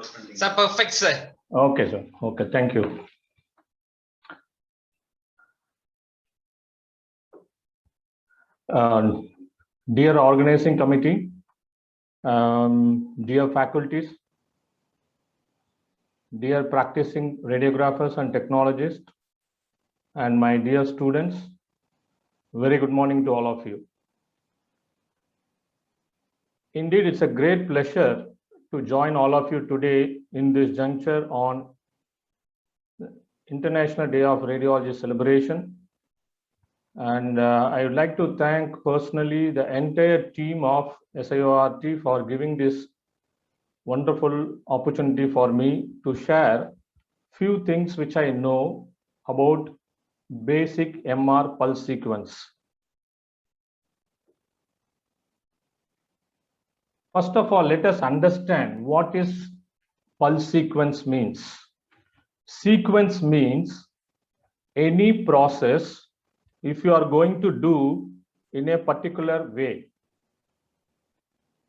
Sir, perfect, sir. Okay, sir. Okay, thank you. Dear organizing committee, dear faculties, dear practicing radiographers and technologists, and my dear students, very good morning to all of you. Indeed, it's a great pleasure to join all of you today in this juncture on International Day of Radiology celebration. And I would like to thank personally the entire team of SIORT for giving this wonderful opportunity for me to share few things which I know about basic MR pulse sequence. First of all, let us understand what is pulse sequence means. Sequence means any process if you are going to do in a particular way,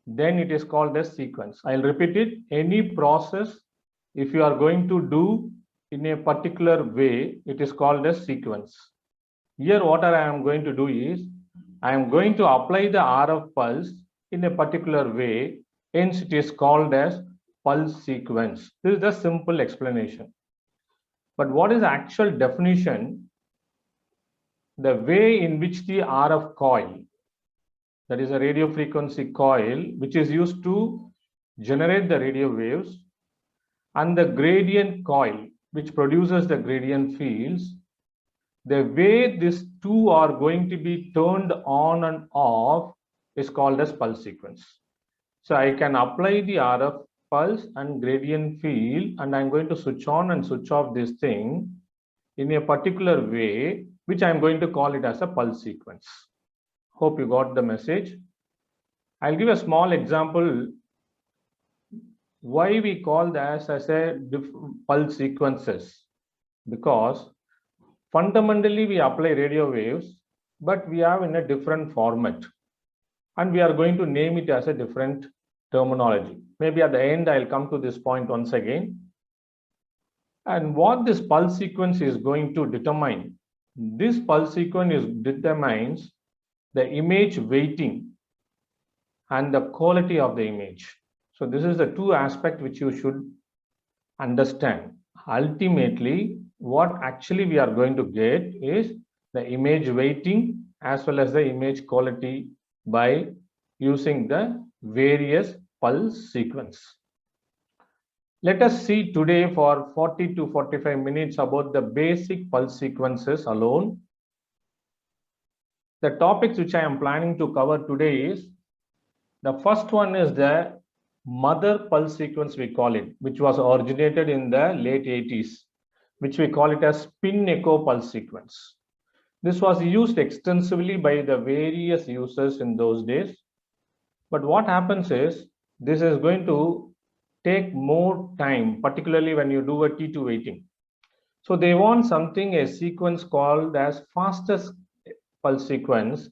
then it is called as sequence. I'll repeat it. Any process if you are going to do in a particular way, it is called as sequence. Here what I am going to do is I am going to apply the RF pulse in a particular way, hence it is called as pulse sequence. This is the simple explanation. But what is the actual definition? The way in which the RF coil, that is a radio frequency coil, which is used to generate the radio waves, and the gradient coil, which produces the gradient fields, the way these two are going to be turned on and off is called as pulse sequence. So I can apply the RF pulse and gradient field, and I'm going to switch on and switch off this thing in a particular way, which I'm going to call it as a pulse sequence. Hope you got the message. I'll give a small example why we call that as a pulse sequences. Because fundamentally we apply radio waves, but we have in a different format. And we are going to name it as a different terminology. Maybe at the end, I'll come to this point once again. And what this pulse sequence is going to determine, this pulse sequence determines the image weighting and the quality of the image. So this is the two aspects which you should understand. Ultimately, what actually we are going to get is the image weighting as well as the image quality by using the various pulse sequence. Let us see today for 40 to 45 minutes about the basic pulse sequences alone. The topics which I am planning to cover today is, the first one is the mother pulse sequence, we call it, which was originated in the late 80s, which we call it as spin echo pulse sequence. This was used extensively by the various users in those days. But what happens is, this is going to take more time, particularly when you do a T2 weighting. So they want something, a sequence called as fastest pulse sequence.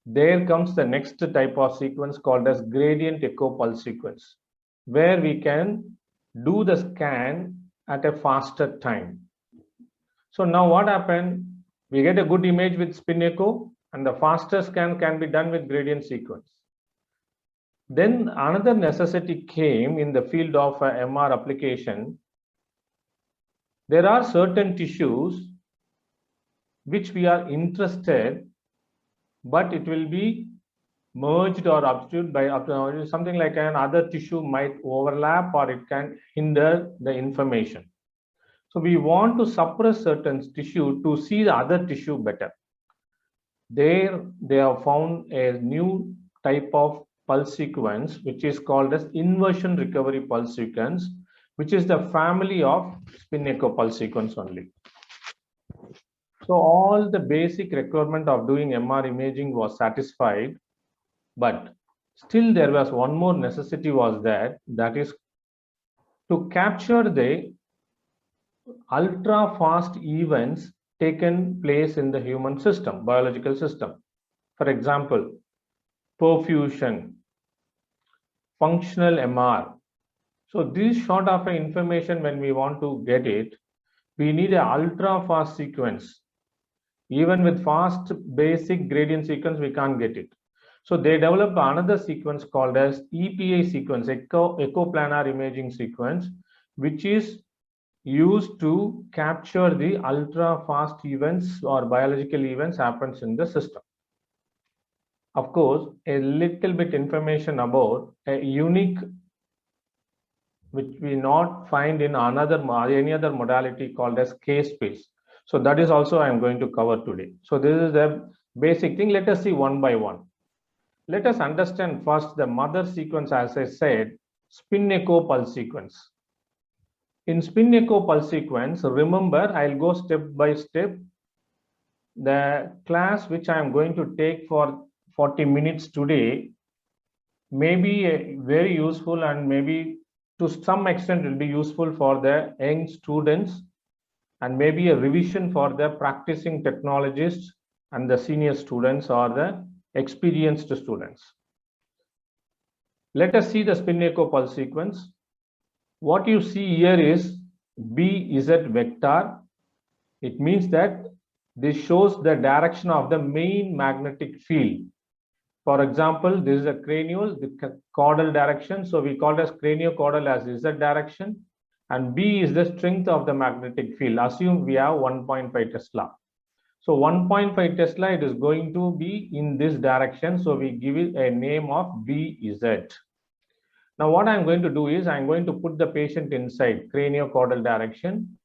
There comes the next type of sequence called as gradient echo pulse sequence, where we can do the scan at a faster time. So now what happened? We get a good image with spin echo, and the faster scan can be done with gradient sequence. Then another necessity came in the field of MR application. There are certain tissues which we are interested, but it will be merged or substituted by something like another tissue might overlap, or it can hinder the information. So we want to suppress certain tissue to see the other tissue better. There they have found a new type of pulse sequence, which is called as inversion recovery pulse sequence, which is the family of spin echo pulse sequence only. So all the basic requirement of doing MR imaging was satisfied, but still there was one more necessity was that is to capture the ultra fast events taken place in the human system, biological system. For example, perfusion, functional MR. So this sort of information, when we want to get it, we need an ultra fast sequence. Even with fast basic gradient sequence, we can't get it. So they developed another sequence called as EPI sequence, echoplanar imaging sequence, which is used to capture the ultra fast events or biological events happens in the system. Of course, a little bit information about a unique which we not find in any other modality called as K-space. So that is also I am going to cover today. So this is the basic thing. Let us see one by one. Let us understand first the mother sequence, as I said, spin echo pulse sequence. In spin echo pulse sequence, remember, I'll go step by step. The class which I am going to take for 40 minutes today may be very useful, and maybe to some extent will be useful for the young students, and maybe a revision for the practicing technologists and the senior students or the experienced students. Let us see the spin echo pulse sequence. What you see here is BZ vector. It means that this shows the direction of the main magnetic field. For example, this is a cranial, the caudal direction. So we call it as craniocaudal as Z direction. And B is the strength of the magnetic field. Assume we have 1.5 Tesla. So 1.5 Tesla, it is going to be in this direction. So we give it a name of BZ. Now what I'm going to do is I'm going to put the patient inside craniocaudal direction.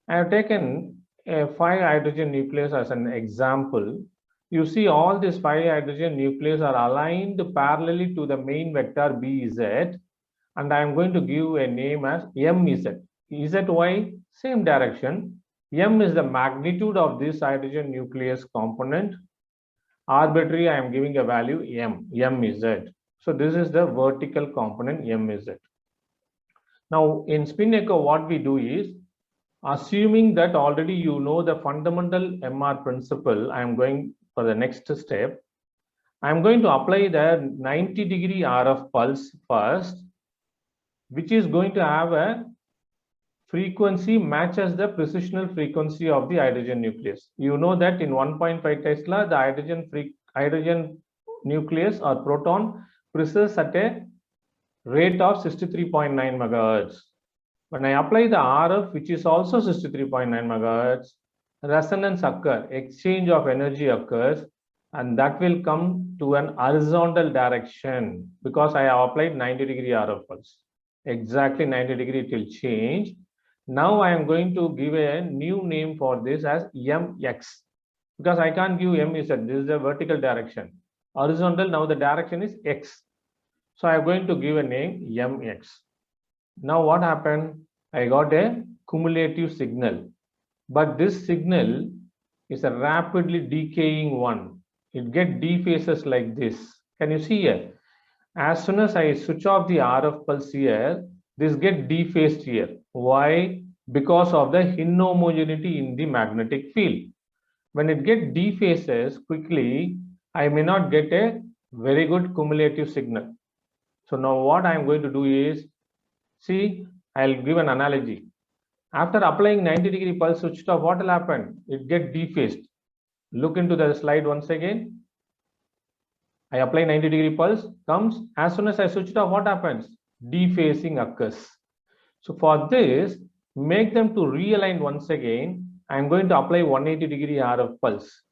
I have taken a 5 hydrogen nucleus as an example. You see all these 5 hydrogen nucleus are aligned parallelly to the main vector BZ, and I am going to give a name as MZ. ZY, same direction. M is the magnitude of this hydrogen nucleus component. Arbitrary, I am giving a value MZ. So this is the vertical component MZ. Now in spin echo, what we do is, assuming that already you know the fundamental MR principle, I am going for the next step. I am going to apply the 90-degree RF pulse first, which is going to have a frequency matches the precessional frequency of the hydrogen nucleus. You know that in 1.5 Tesla, the hydrogen nucleus or proton precesses at a rate of 63.9 megahertz. When I apply the RF, which is also 63.9 megahertz, resonance occurs, exchange of energy occurs, and that will come to an horizontal direction because I have applied 90-degree RF pulse. Exactly 90 degree it will change. Now I am going to give a new name for this as MX, because I can't give MZ. This is the vertical direction. Horizontal, now the direction is X. So I am going to give a name MX. Now what happened? I got a cumulative signal, but this signal is a rapidly decaying one. It gets dephases like this. Can you see here? As soon as I switch off the RF pulse here, this gets dephased here. Why? Because of the inhomogeneity in the magnetic field. When it gets dephases quickly, I may not get a very good cumulative signal. So now what I am going to do is, see, I'll give an analogy. After applying 90-degree pulse switched off, what will happen? It gets dephased. Look into the slide once again. I apply 90-degree pulse, comes. As soon as I switch it off, what happens? Dephasing occurs. So for this, make them to realign once again. I am going to apply 180-degree RF pulse.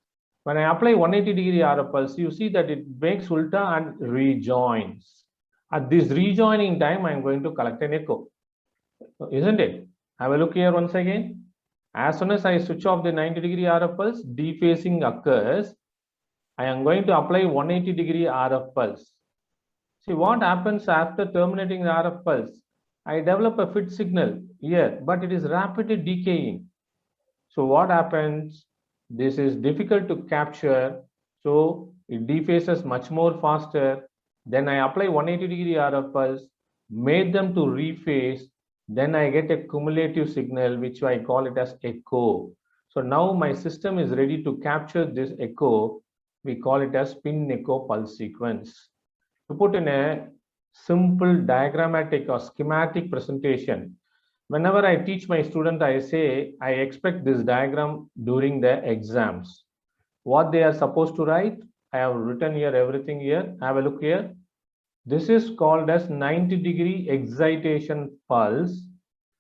When I apply 180-degree RF pulse, you see that it makes ulta and rejoins. At this rejoining time, I am going to collect an echo. Isn't it? Have a look here once again. As soon as I switch off the 90-degree RF pulse, dephasing occurs. I am going to apply 180-degree RF pulse. See what happens after terminating the RF pulse. I develop a fit signal here, but it is rapidly decaying. So what happens? This is difficult to capture, so it dephases much more faster. Then I apply 180-degree RF pulse, made them to rephase. Then I get a cumulative signal, which I call it as echo. So now my system is ready to capture this echo. We call it as spin echo pulse sequence. To put in a simple diagrammatic or schematic presentation. Whenever I teach my student, I say, I expect this diagram during the exams. What they are supposed to write, I have written here everything here. Have a look here. This is called as 90-degree excitation pulse.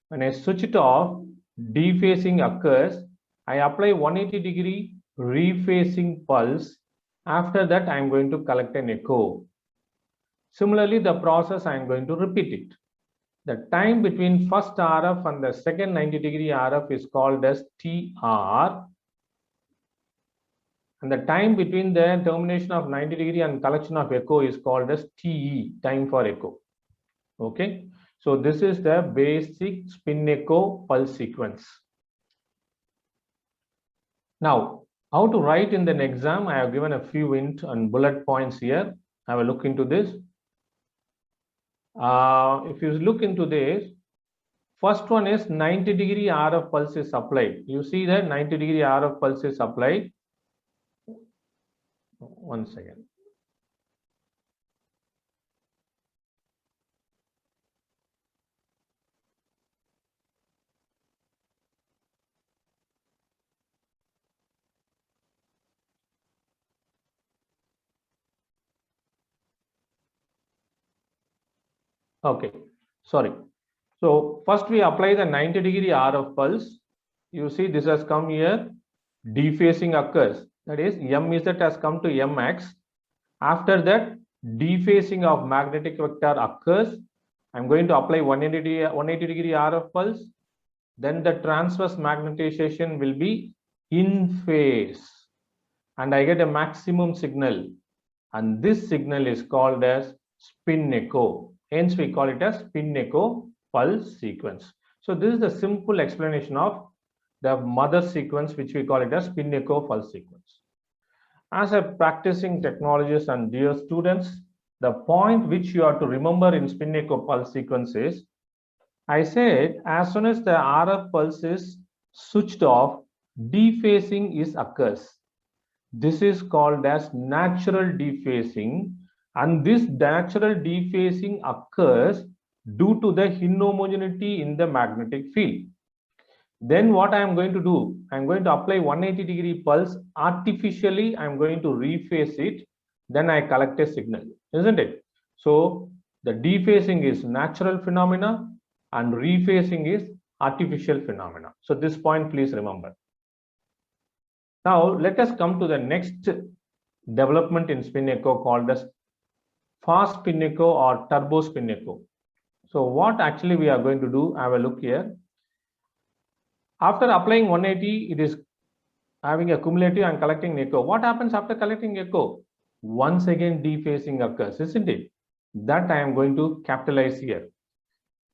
When I switch it off, dephasing occurs. I apply 180-degree rephasing pulse. After that, I am going to collect an echo. Similarly, the process I am going to repeat it. The time between first RF and the second 90-degree RF is called as TR. And the time between the termination of 90-degree and collection of echo is called as TE, time for echo. Okay. So this is the basic spin echo pulse sequence. Now, how to write in the exam? I have given a few hint and bullet points here. Have a look into this. If you look into this, first one is 90-degree RF pulse is applied. You see that 90-degree RF pulse is applied. One second. Okay, sorry. So first we apply the 90-degree RF pulse. You see this has come here. Dephasing occurs. That is MZ has come to MX. After that, dephasing of magnetic vector occurs. I'm going to apply 180-degree RF pulse. Then the transverse magnetization will be in phase. And I get a maximum signal. And this signal is called as spin echo. Hence, we call it as spin echo pulse sequence. So this is the simple explanation of the mother sequence, which we call it as spin echo pulse sequence. As a practicing technologist and dear students, the point which you have to remember in spin echo pulse sequence is, I said as soon as the RF pulse is switched off, dephasing occurs. This is called as natural dephasing, and this natural dephasing occurs due to the inhomogeneity in the magnetic field. Then what I am going to do, I am going to apply 180-degree pulse artificially. I am going to rephase it. Then I collect a signal, isn't it? So the dephasing is natural phenomena and rephasing is artificial phenomena. So this point, please remember. Now let us come to the next development in spin echo called as fast spin echo or turbo spin echo. So what actually we are going to do, have a look here. After applying 180, it is having a cumulative and collecting echo. What happens after collecting echo? Once again dephasing occurs, isn't it? That I am going to capitalize here.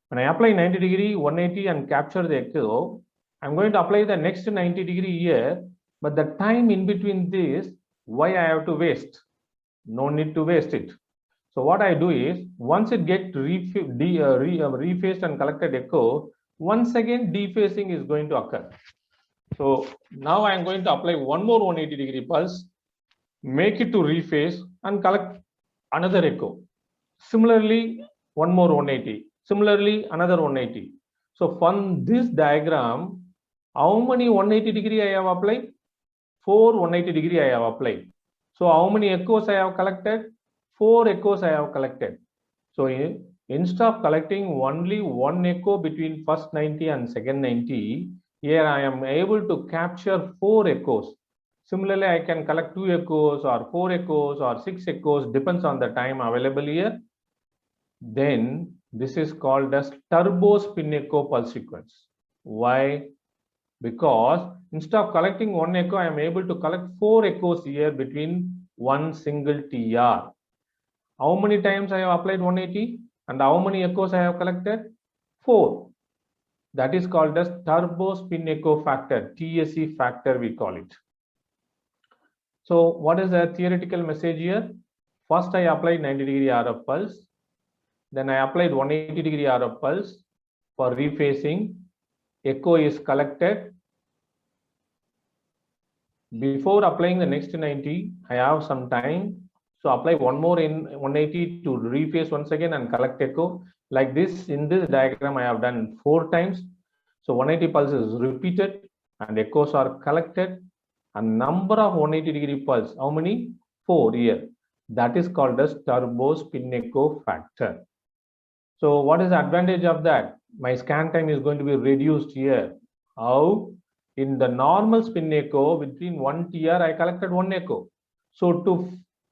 When I apply 90-degree, 180 and capture the echo, I'm going to apply the next 90-degree here, but the time in between this, why I have to waste? No need to waste it. So what I do is, once it gets rephased and collected echo, once again dephasing is going to occur. So now I am going to apply one more 180-degree pulse, make it to rephase and collect another echo. Similarly, one more 180. Similarly, another 180. So from this diagram, how many 180-degree I have applied? 4 180-degree I have applied. So how many echoes I have collected? 4 echoes I have collected. So instead of collecting only one echo between first 90 and second 90, here I am able to capture 4 echoes. Similarly, I can collect 2 echoes or 4 echoes or 6 echoes, depends on the time available here. Then this is called as turbo spin echo pulse sequence. Why? Because instead of collecting 1 echo, I am able to collect 4 echoes here between one single TR. How many times I have applied 180 and how many echoes I have collected? 4. That is called as turbo spin echo factor, TSE factor we call it. So what is the theoretical message here? First I applied 90-degree RF pulse. Then I applied 180-degree RF pulse for rephasing. Echo is collected. Before applying the next 90, I have some time. So apply one more in 180 to rephase once again and collect echo. Like this, in this diagram, I have done 4 times. So 180 pulses is repeated and echoes are collected. And number of 180-degree pulse, how many? 4 here. That is called as turbo spin echo factor. So what is the advantage of that? My scan time is going to be reduced here. How? In the normal spin echo, between 1 TR, I collected 1 echo. So to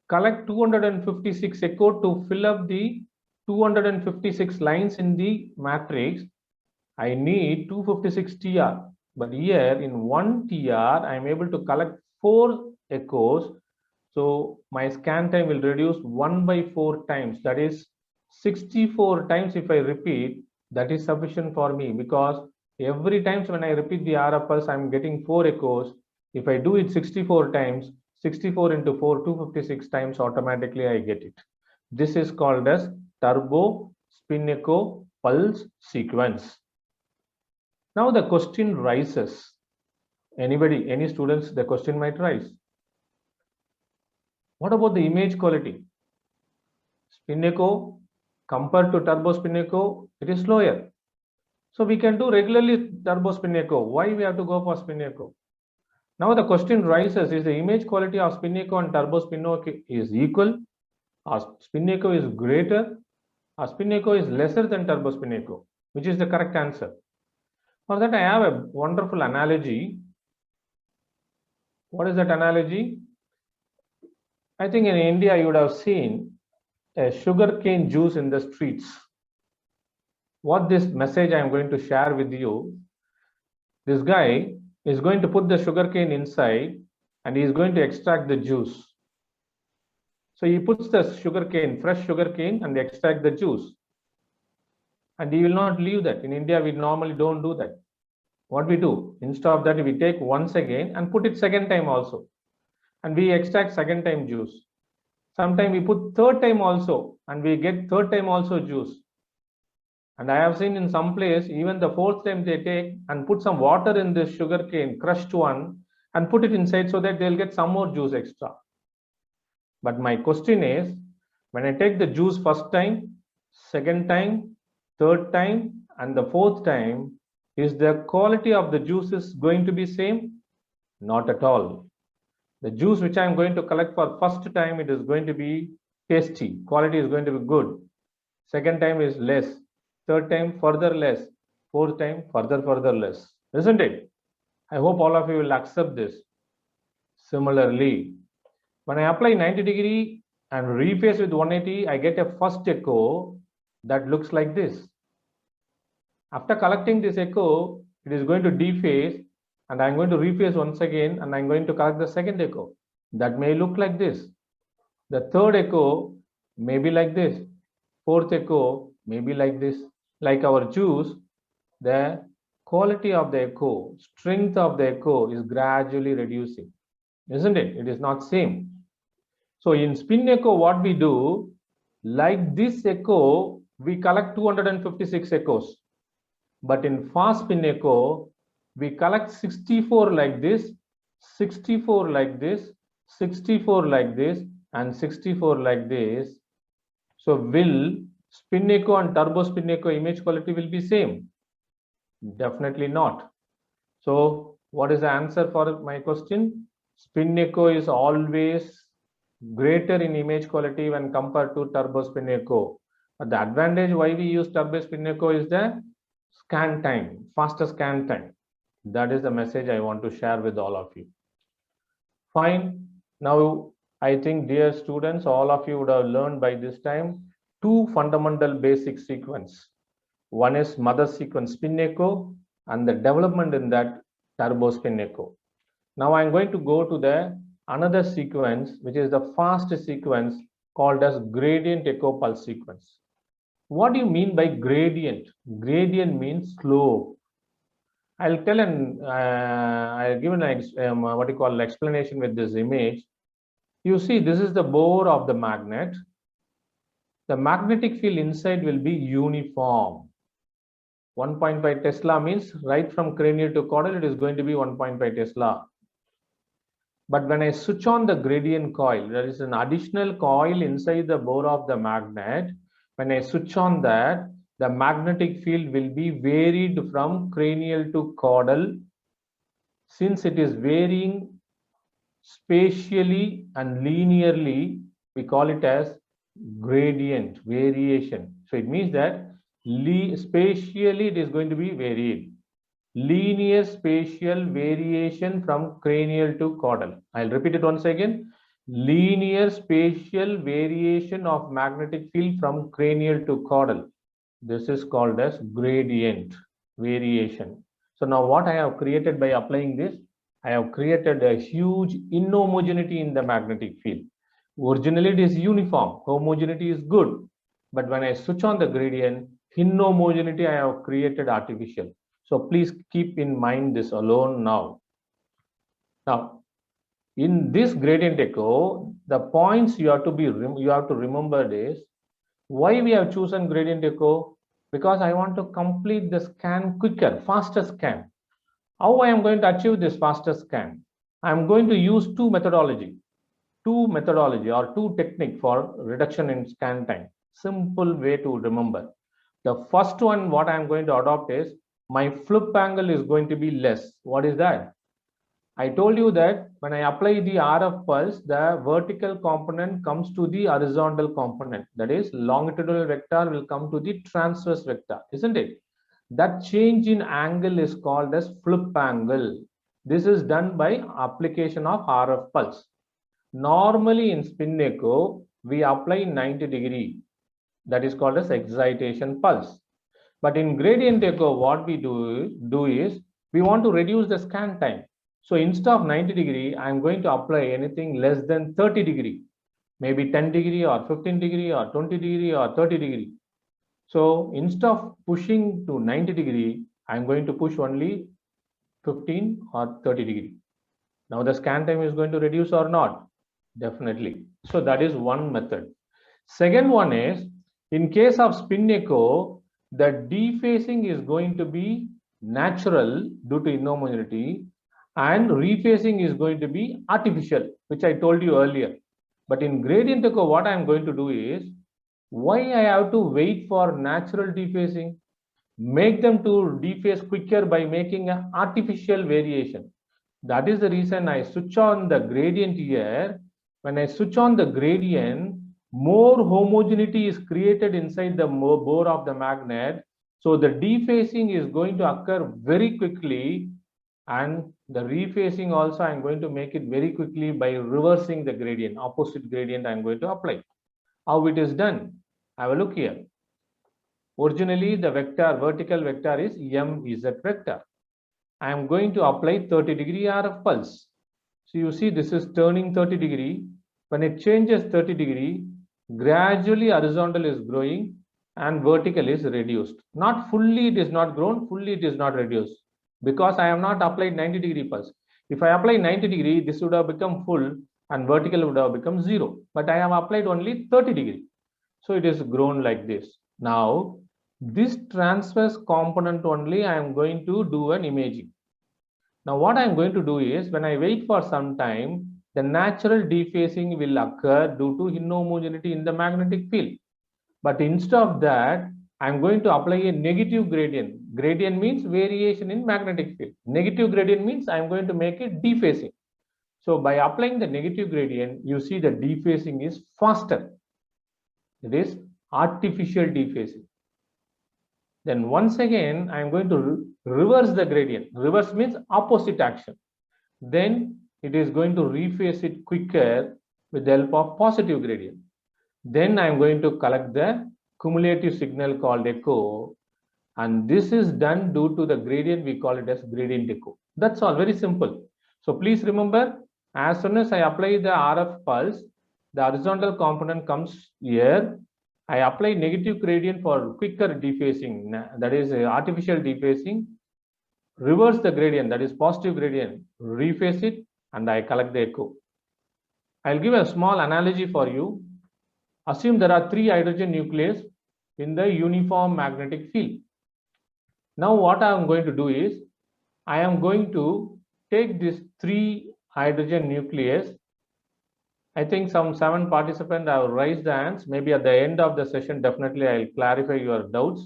collect 256 echo to fill up the 256 lines in the matrix, I need 256 TR. But here in 1 TR, I am able to collect 4 echoes. So my scan time will reduce 1 by 4 times. That is 64 times. If I repeat, that is sufficient for me, because every time when I repeat the RF pulse, I'm getting 4 echoes. If I do it 64 times, 64 into 4, 256 times, automatically I get it. This is called as turbo spin echo pulse sequence. Now the question rises. Anybody, any students, the question might rise. What about the image quality? Spin echo compared to turbo spin echo, it is slower. So we can do regularly turbo spin echo. Why we have to go for spin echo? Now the question rises, is the image quality of spin echo and turbo spin echo is equal, or spin echo is greater, or spin echo is lesser than turbo spin echo? Which is the correct answer? For that I have a wonderful analogy. What is that analogy? I think in India you would have seen a sugarcane juice in the streets. What this message I am going to share with you, this guy is going to put the sugarcane inside and he is going to extract the juice. So he puts the sugarcane, fresh sugarcane, and extract the juice. And he will not leave that. In India, we normally don't do that. What we do, instead of that, we take once again and put it second time also. And we extract second time juice. Sometimes we put third time also and we get third time also juice. And I have seen in some place, even the fourth time they take and put some water in this sugarcane, crushed one, and put it inside so that they'll get some more juice extra. But my question is, when I take the juice first time, second time, third time, and the fourth time, is the quality of the juices going to be same? Not at all. The juice which I am going to collect for first time, it is going to be tasty. Quality is going to be good. Second time is less. Third time further less. Fourth time further less. Isn't it? I hope all of you will accept this. Similarly, when I apply 90-degree and rephase with 180, I get a first echo that looks like this. After collecting this echo, it is going to dephase and I'm going to rephase once again and I'm going to collect the second echo. That may look like this. The third echo may be like this. Fourth echo may be like this. Like our juice, the quality of the echo, strength of the echo is gradually reducing. Isn't it? It is not same. So in spin echo, what we do, like this echo, we collect 256 echoes. But in fast spin echo, we collect 64 like this, 64 like this, 64 like this, and 64 like this. So will spin echo and turbo spin echo image quality will be same? Definitely not. So what is the answer for my question? Spin echo is always greater in image quality when compared to turbo spin echo. But the advantage why we use turbo spin echo is the scan time, faster scan time. That is the message I want to share with all of you. Fine. Now, I think, dear students, all of you would have learned by this time two fundamental basic sequence. One is mother sequence spin echo and the development in that turbo spin echo. Now I'm going to go to the another sequence, which is the fast sequence called as gradient echo pulse sequence. What do you mean by gradient? Gradient means slope. I'll tell an I'll give an what you call explanation with this image. You see, this is the bore of the magnet. The magnetic field inside will be uniform. 1.5 Tesla means right from cranial to caudal, it is going to be 1.5 Tesla. But when I switch on the gradient coil, there is an additional coil inside the bore of the magnet. When I switch on that, the magnetic field will be varied from cranial to caudal. Since it is varying spatially and linearly, we call it as gradient variation. So it means that spatially it is going to be varied. Linear spatial variation from cranial to caudal. I'll repeat it once again. Linear spatial variation of magnetic field from cranial to caudal. This is called as gradient variation. So now what I have created by applying this, I have created a huge inhomogeneity in the magnetic field. Originally it is uniform, homogeneity is good. But when I switch on the gradient, inhomogeneity I have created artificial. So please keep in mind this alone now. Now, in this gradient echo, the points you have to remember is why we have chosen gradient echo, because I want to complete the scan quicker, faster scan. How I am going to achieve this faster scan? I am going to use two methodology or two technique for reduction in scan time. Simple way to remember. The first one, what I am going to adopt is my flip angle is going to be less. What is that? I told you that when I apply the RF pulse, the vertical component comes to the horizontal component. That is, longitudinal vector will come to the transverse vector, isn't it? That change in angle is called as flip angle. This is done by application of RF pulse. Normally in spin echo, we apply 90-degree. That is called as excitation pulse. But in gradient echo, what we do is we want to reduce the scan time. So instead of 90-degree, I am going to apply anything less than 30-degree, maybe 10-degree or 15-degree or 20-degree or 30-degree. So instead of pushing to 90-degree, I am going to push only 15 or 30-degree. Now the scan time is going to reduce or not? Definitely. So that is one method. Second one is, in case of spin echo, the dephasing is going to be natural due to inhomogeneity, and rephasing is going to be artificial, which I told you earlier. But in gradient echo, what I am going to do is, why I have to wait for natural dephasing? Make them to dephase quicker by making an artificial variation. That is the reason I switch on the gradient here. When I switch on the gradient, more homogeneity is created inside the bore of the magnet. So the dephasing is going to occur very quickly, and the rephasing also I'm going to make it very quickly by reversing the gradient, opposite gradient I'm going to apply. How it is done? Have a look here. Originally the vertical vector is mz vector. I am going to apply 30-degree RF pulse. So you see this is turning 30-degree. When it changes 30-degree, gradually horizontal is growing and vertical is reduced. Not fully it is not grown, fully it is not reduced, because I have not applied 90-degree pulse. If I apply 90-degree, this would have become full and vertical would have become 0. But I have applied only 30-degree. So it is grown like this. Now, this transverse component only I am going to do an imaging. Now what I am going to do is, when I wait for some time, the natural dephasing will occur due to inhomogeneity in the magnetic field. But instead of that, I am going to apply a negative gradient. Gradient means variation in magnetic field. Negative gradient means I am going to make it dephasing. So by applying the negative gradient, you see the dephasing is faster. It is artificial dephasing. Then once again, I am going to reverse the gradient. Reverse means opposite action. Then it is going to rephase it quicker with the help of positive gradient. Then I am going to collect the cumulative signal called echo. And this is done due to the gradient, we call it as gradient echo. That's all, very simple. So please remember, as soon as I apply the RF pulse, the horizontal component comes here. I apply negative gradient for quicker dephasing, that is artificial dephasing. Reverse the gradient, that is positive gradient, rephase it, and I collect the echo. I'll give a small analogy for you. Assume there are 3 hydrogen nucleus in the uniform magnetic field. Now what I am going to do is, I am going to take these 3 hydrogen nucleus. I think some 7 participants have raised their hands. Maybe at the end of the session, definitely I'll clarify your doubts.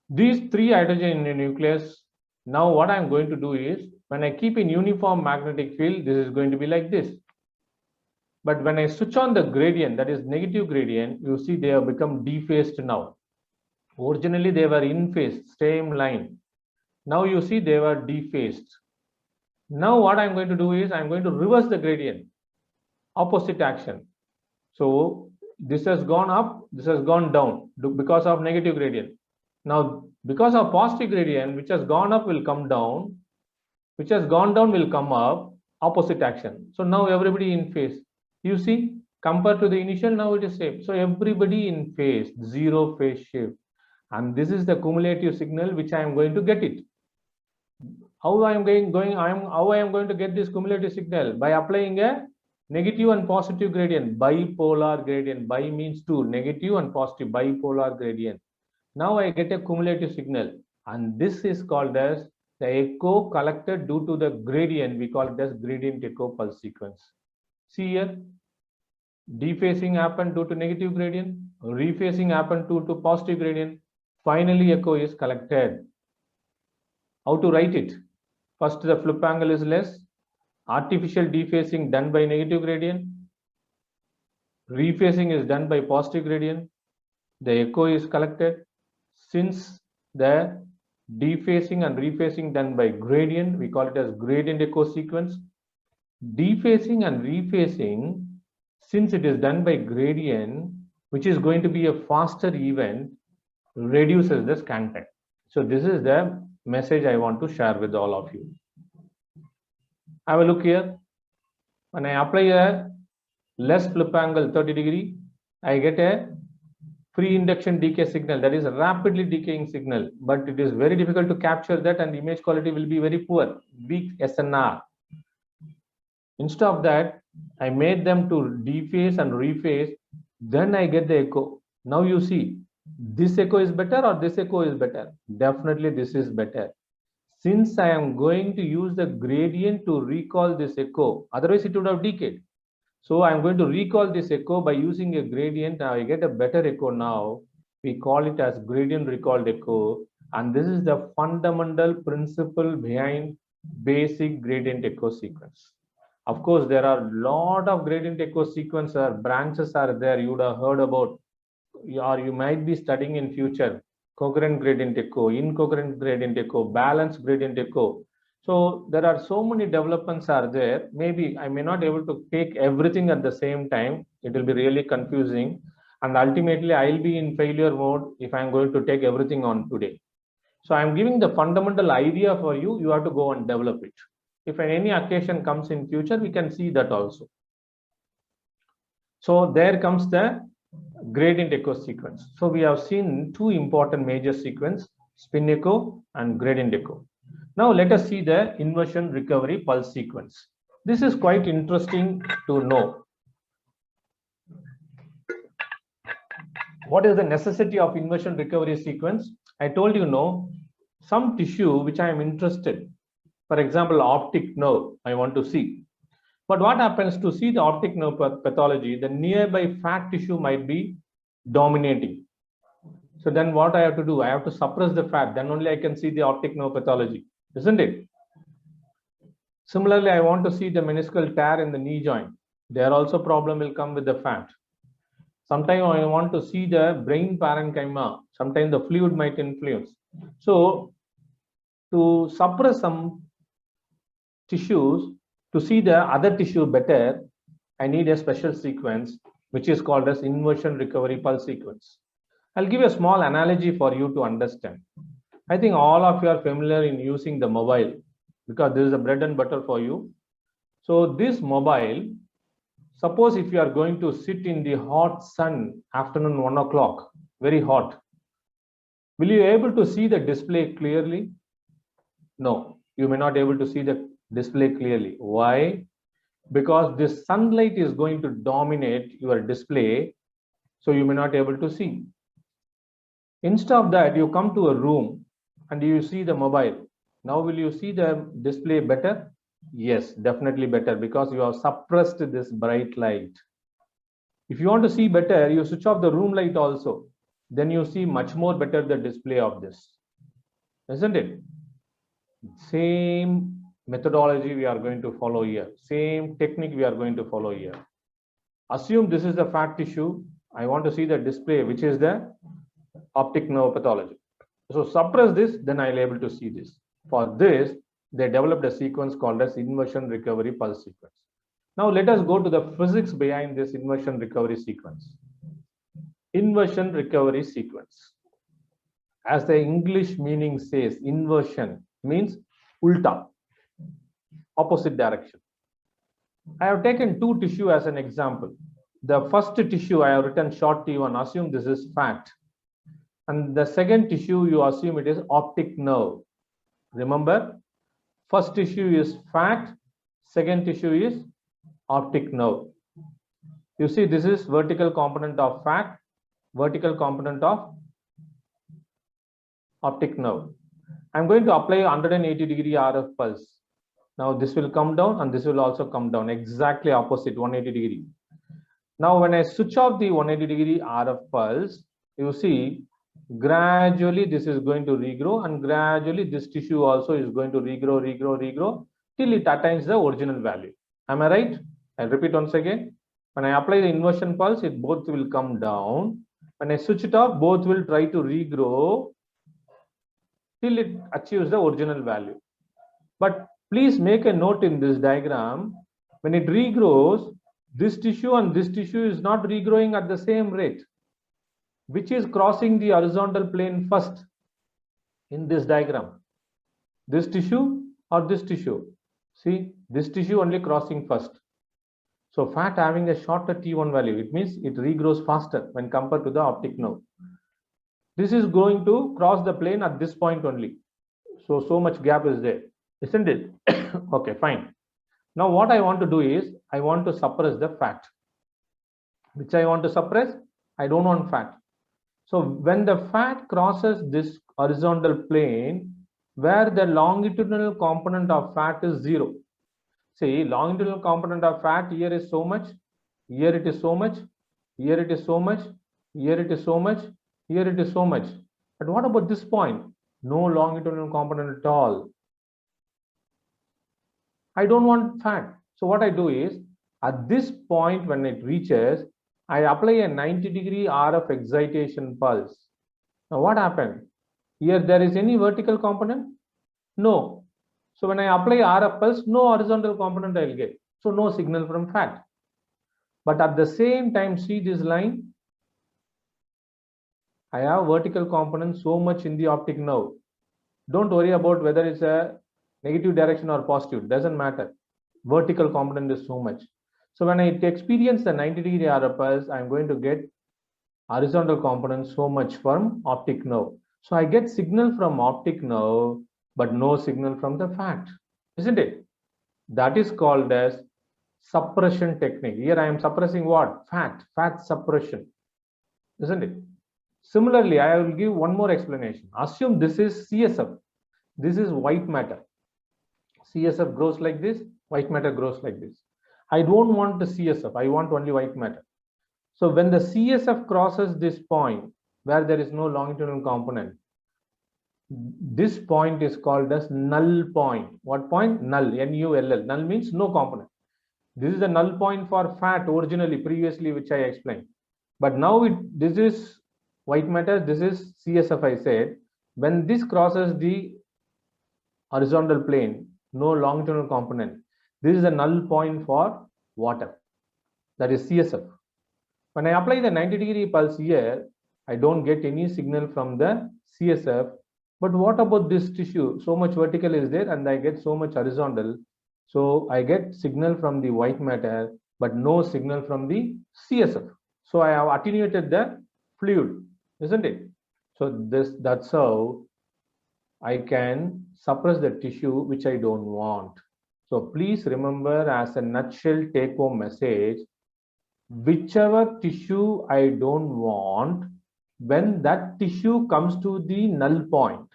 These 3 hydrogen in the nucleus. Now what I'm going to do is, when I keep in uniform magnetic field, this is going to be like this. But when I switch on the gradient, that is negative gradient, you see they have become dephased now. Originally they were in phase, same line. Now you see they were dephased. Now what I'm going to do is, I'm going to reverse the gradient, opposite action. So this has gone up, this has gone down because of negative gradient. Now because of positive gradient, which has gone up will come down, which has gone down will come up, opposite action. So now everybody in phase. You see, compared to the initial, now it is same. So everybody in phase, 0 phase shift. And this is the cumulative signal which I am going to get it. How I am going to get this cumulative signal? By applying a negative and positive gradient, bipolar gradient. Bi means 2, negative and positive, bipolar gradient. Now I get a cumulative signal, and this is called as the echo collected due to the gradient. We call it as gradient echo pulse sequence. See here, dephasing happened due to negative gradient, rephasing happened due to positive gradient. Finally, echo is collected. How to write it? First, the flip angle is less. Artificial dephasing done by negative gradient. Rephasing is done by positive gradient. The echo is collected. Since the dephasing and rephasing done by gradient, we call it as gradient echo sequence. Dephasing and rephasing, since it is done by gradient, which is going to be a faster event, reduces the scan time. So this is the message I want to share with all of you. Have a look here. When I apply a less flip angle 30 degree, I get a free induction decay signal, that is a rapidly decaying signal, but it is very difficult to capture that, and image quality will be very poor, weak SNR. Instead of that, I made them to dephase and rephase, then I get the echo. Now you see, this echo is better or this echo is better? Definitely this is better. Since I am going to use the gradient to recall this echo, otherwise it would have decayed. So I'm going to recall this echo by using a gradient. Now I get a better echo now. We call it as gradient recalled echo. And this is the fundamental principle behind basic gradient echo sequence. Of course, there are a lot of gradient echo sequence branches are there. You would have heard about, or you might be studying in future. Coherent gradient echo, incoherent gradient echo, balanced gradient echo. So there are so many developments are there. Maybe I may not be able to take everything at the same time. It will be really confusing. And ultimately, I'll be in failure mode if I'm going to take everything on today. So I'm giving the fundamental idea for you. You have to go and develop it. If any occasion comes in future, we can see that also. So there comes the gradient echo sequence. So we have seen 2 important major sequence, spin echo and gradient echo. Now let us see the inversion recovery pulse sequence. This is quite interesting to know. What is the necessity of inversion recovery sequence? I told you no, some tissue which I am interested, for example, optic nerve, I want to see. But what happens to see the optic nerve pathology, the nearby fat tissue might be dominating. So then what I have to do? I have to suppress the fat, then only I can see the optic nerve pathology, isn't it? Similarly, I want to see the meniscal tear in the knee joint. There also problem will come with the fat. Sometimes I want to see the brain parenchyma. Sometimes the fluid might influence. So to suppress some tissues, to see the other tissue better, I need a special sequence which is called as inversion recovery pulse sequence. I'll give a small analogy for you to understand. I think all of you are familiar in using the mobile because this is the bread and butter for you. So this mobile, suppose if you are going to sit in the hot sun, afternoon 1 o'clock, very hot, will you be able to see the display clearly? No, you may not be able to see the display clearly. Why? Because this sunlight is going to dominate your display, so you may not be able to see. Instead of that, you come to a room and you see the mobile. Now will you see the display better? Yes, definitely better because you have suppressed this bright light. If you want to see better, you switch off the room light also. Then you see much more better the display of this, isn't it? Same methodology we are going to follow here. Same technique we are going to follow here. Assume this is the fat tissue. I want to see the display, which is the optic nerve pathology. So suppress this, then I'll able to see this. For this, they developed a sequence called as inversion recovery pulse sequence. Now let us go to the physics behind this inversion recovery sequence. Inversion recovery sequence. As the English meaning says, inversion means ulta, opposite direction. I have taken two tissue as an example. The first tissue I have written short T1, assume this is fat. And the second tissue you assume it is optic nerve. Remember, first tissue is fat, second tissue is optic nerve. You see this is vertical component of fat, vertical component of optic nerve. I'm going to apply 180-degree RF pulse. Now this will come down and this will also come down, exactly opposite 180 degree. Now when I switch off the 180-degree RF pulse, you see gradually this is going to regrow and gradually this tissue also is going to regrow till it attains the original value. Am I right? I'll repeat once again. When I apply the inversion pulse, it both will come down. When I switch it off, both will try to regrow till it achieves the original value. But please make a note in this diagram. When it regrows, this tissue and this tissue is not regrowing at the same rate. Which is crossing the horizontal plane first in this diagram? This tissue or this tissue? See, this tissue only crossing first. So fat having a shorter T1 value, it means it regrows faster when compared to the optic nerve. This is going to cross the plane at this point only. So much gap is there, isn't it? Okay, fine. Now what I want to do is, I want to suppress the fat. Which I want to suppress? I don't want fat. So when the fat crosses this horizontal plane, where the longitudinal component of fat is 0. See, longitudinal component of fat here is so much, here it is so much, here it is so much, here it is so much, here it is so much. But what about this point? No longitudinal component at all. I don't want fat. So what I do is, at this point when it reaches, I apply a 90-degree RF excitation pulse. Now what happened? Here there is any vertical component? No. So when I apply RF pulse, no horizontal component I will get. So no signal from fat. But at the same time, see this line? I have vertical component so much in the optic nerve. Don't worry about whether it's a negative direction or positive, doesn't matter. Vertical component is so much. So when I experience the 90-degree RF pulse, I'm going to get horizontal component so much from optic nerve. So I get signal from optic nerve, but no signal from the fat, isn't it? That is called as suppression technique. Here I am suppressing what? Fat suppression, isn't it? Similarly, I will give one more explanation. Assume this is CSF. This is white matter. CSF grows like this, white matter grows like this. I don't want the CSF, I want only white matter. So when the CSF crosses this point where there is no longitudinal component, this point is called as null point. What point? Null, N-U-L-L. Null means no component. This is the null point for fat originally, previously, which I explained. But now this is white matter, this is CSF, I said. When this crosses the horizontal plane, no longitudinal component, this is a null point for water, that is CSF. When I apply the 90-degree pulse here, I don't get any signal from the CSF. But what about this tissue? So much vertical is there and I get so much horizontal. So I get signal from the white matter, but no signal from the CSF. So I have attenuated the fluid, isn't it? So that's how I can suppress the tissue which I don't want. So please remember, as a nutshell take-home message, whichever tissue I don't want, when that tissue comes to the null point,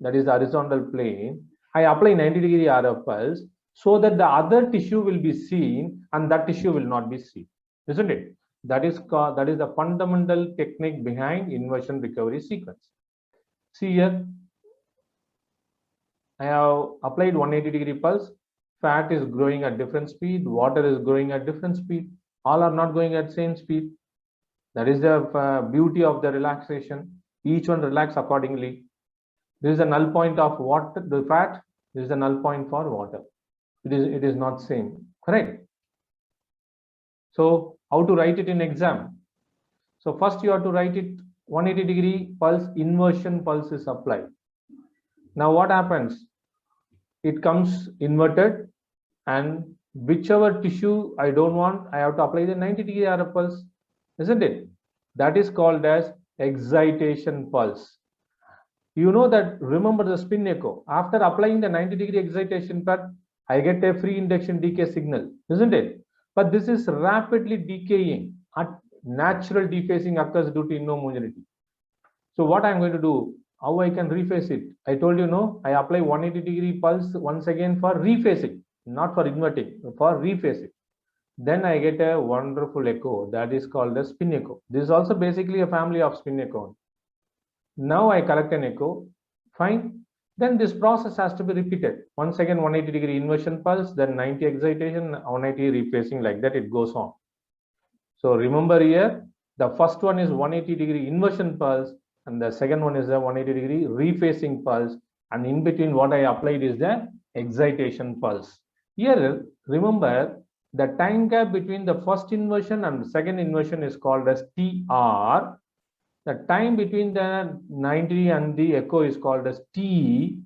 that is the horizontal plane, I apply 90-degree RF pulse. so that the other tissue will be seen and that tissue will not be seen, isn't it? That is the fundamental technique behind inversion recovery sequence. See here, I have applied 180-degree pulse. Fat is growing at different speed, water is growing at different speed. All are not going at same speed. That is the beauty of the relaxation. Each one relax accordingly. This is the null point of water, the fat. This is the null point for water. It is not same, correct? So how to write it in exam? So first you have to write it 180-degree pulse, inversion pulse is applied. Now what happens? It comes inverted, and whichever tissue I don't want, I have to apply the 90-degree RF pulse, isn't it? That is called as excitation pulse. You know that, remember the spin echo. After applying the 90-degree excitation pulse, I get a free induction decay signal, isn't it? But this is rapidly decaying. Natural dephasing occurs due to inhomogeneity. So what I'm going to do, how I can rephase it? I told you, no, I apply 180-degree pulse once again for rephasing, not for inverting, for rephasing. Then I get a wonderful echo that is called a spin echo. This is also basically a family of spin echo. Now I collect an echo, fine. Then this process has to be repeated. Once again, 180-degree inversion pulse, then 90 excitation, 180 rephasing, like that it goes on. So remember here, the first one is 180-degree inversion pulse, and the second one is the 180-degree rephasing pulse, and in between what I applied is the excitation pulse. Here, remember, the time gap between the first inversion and the second inversion is called as TR. The time between the 90 and the echo is called as T.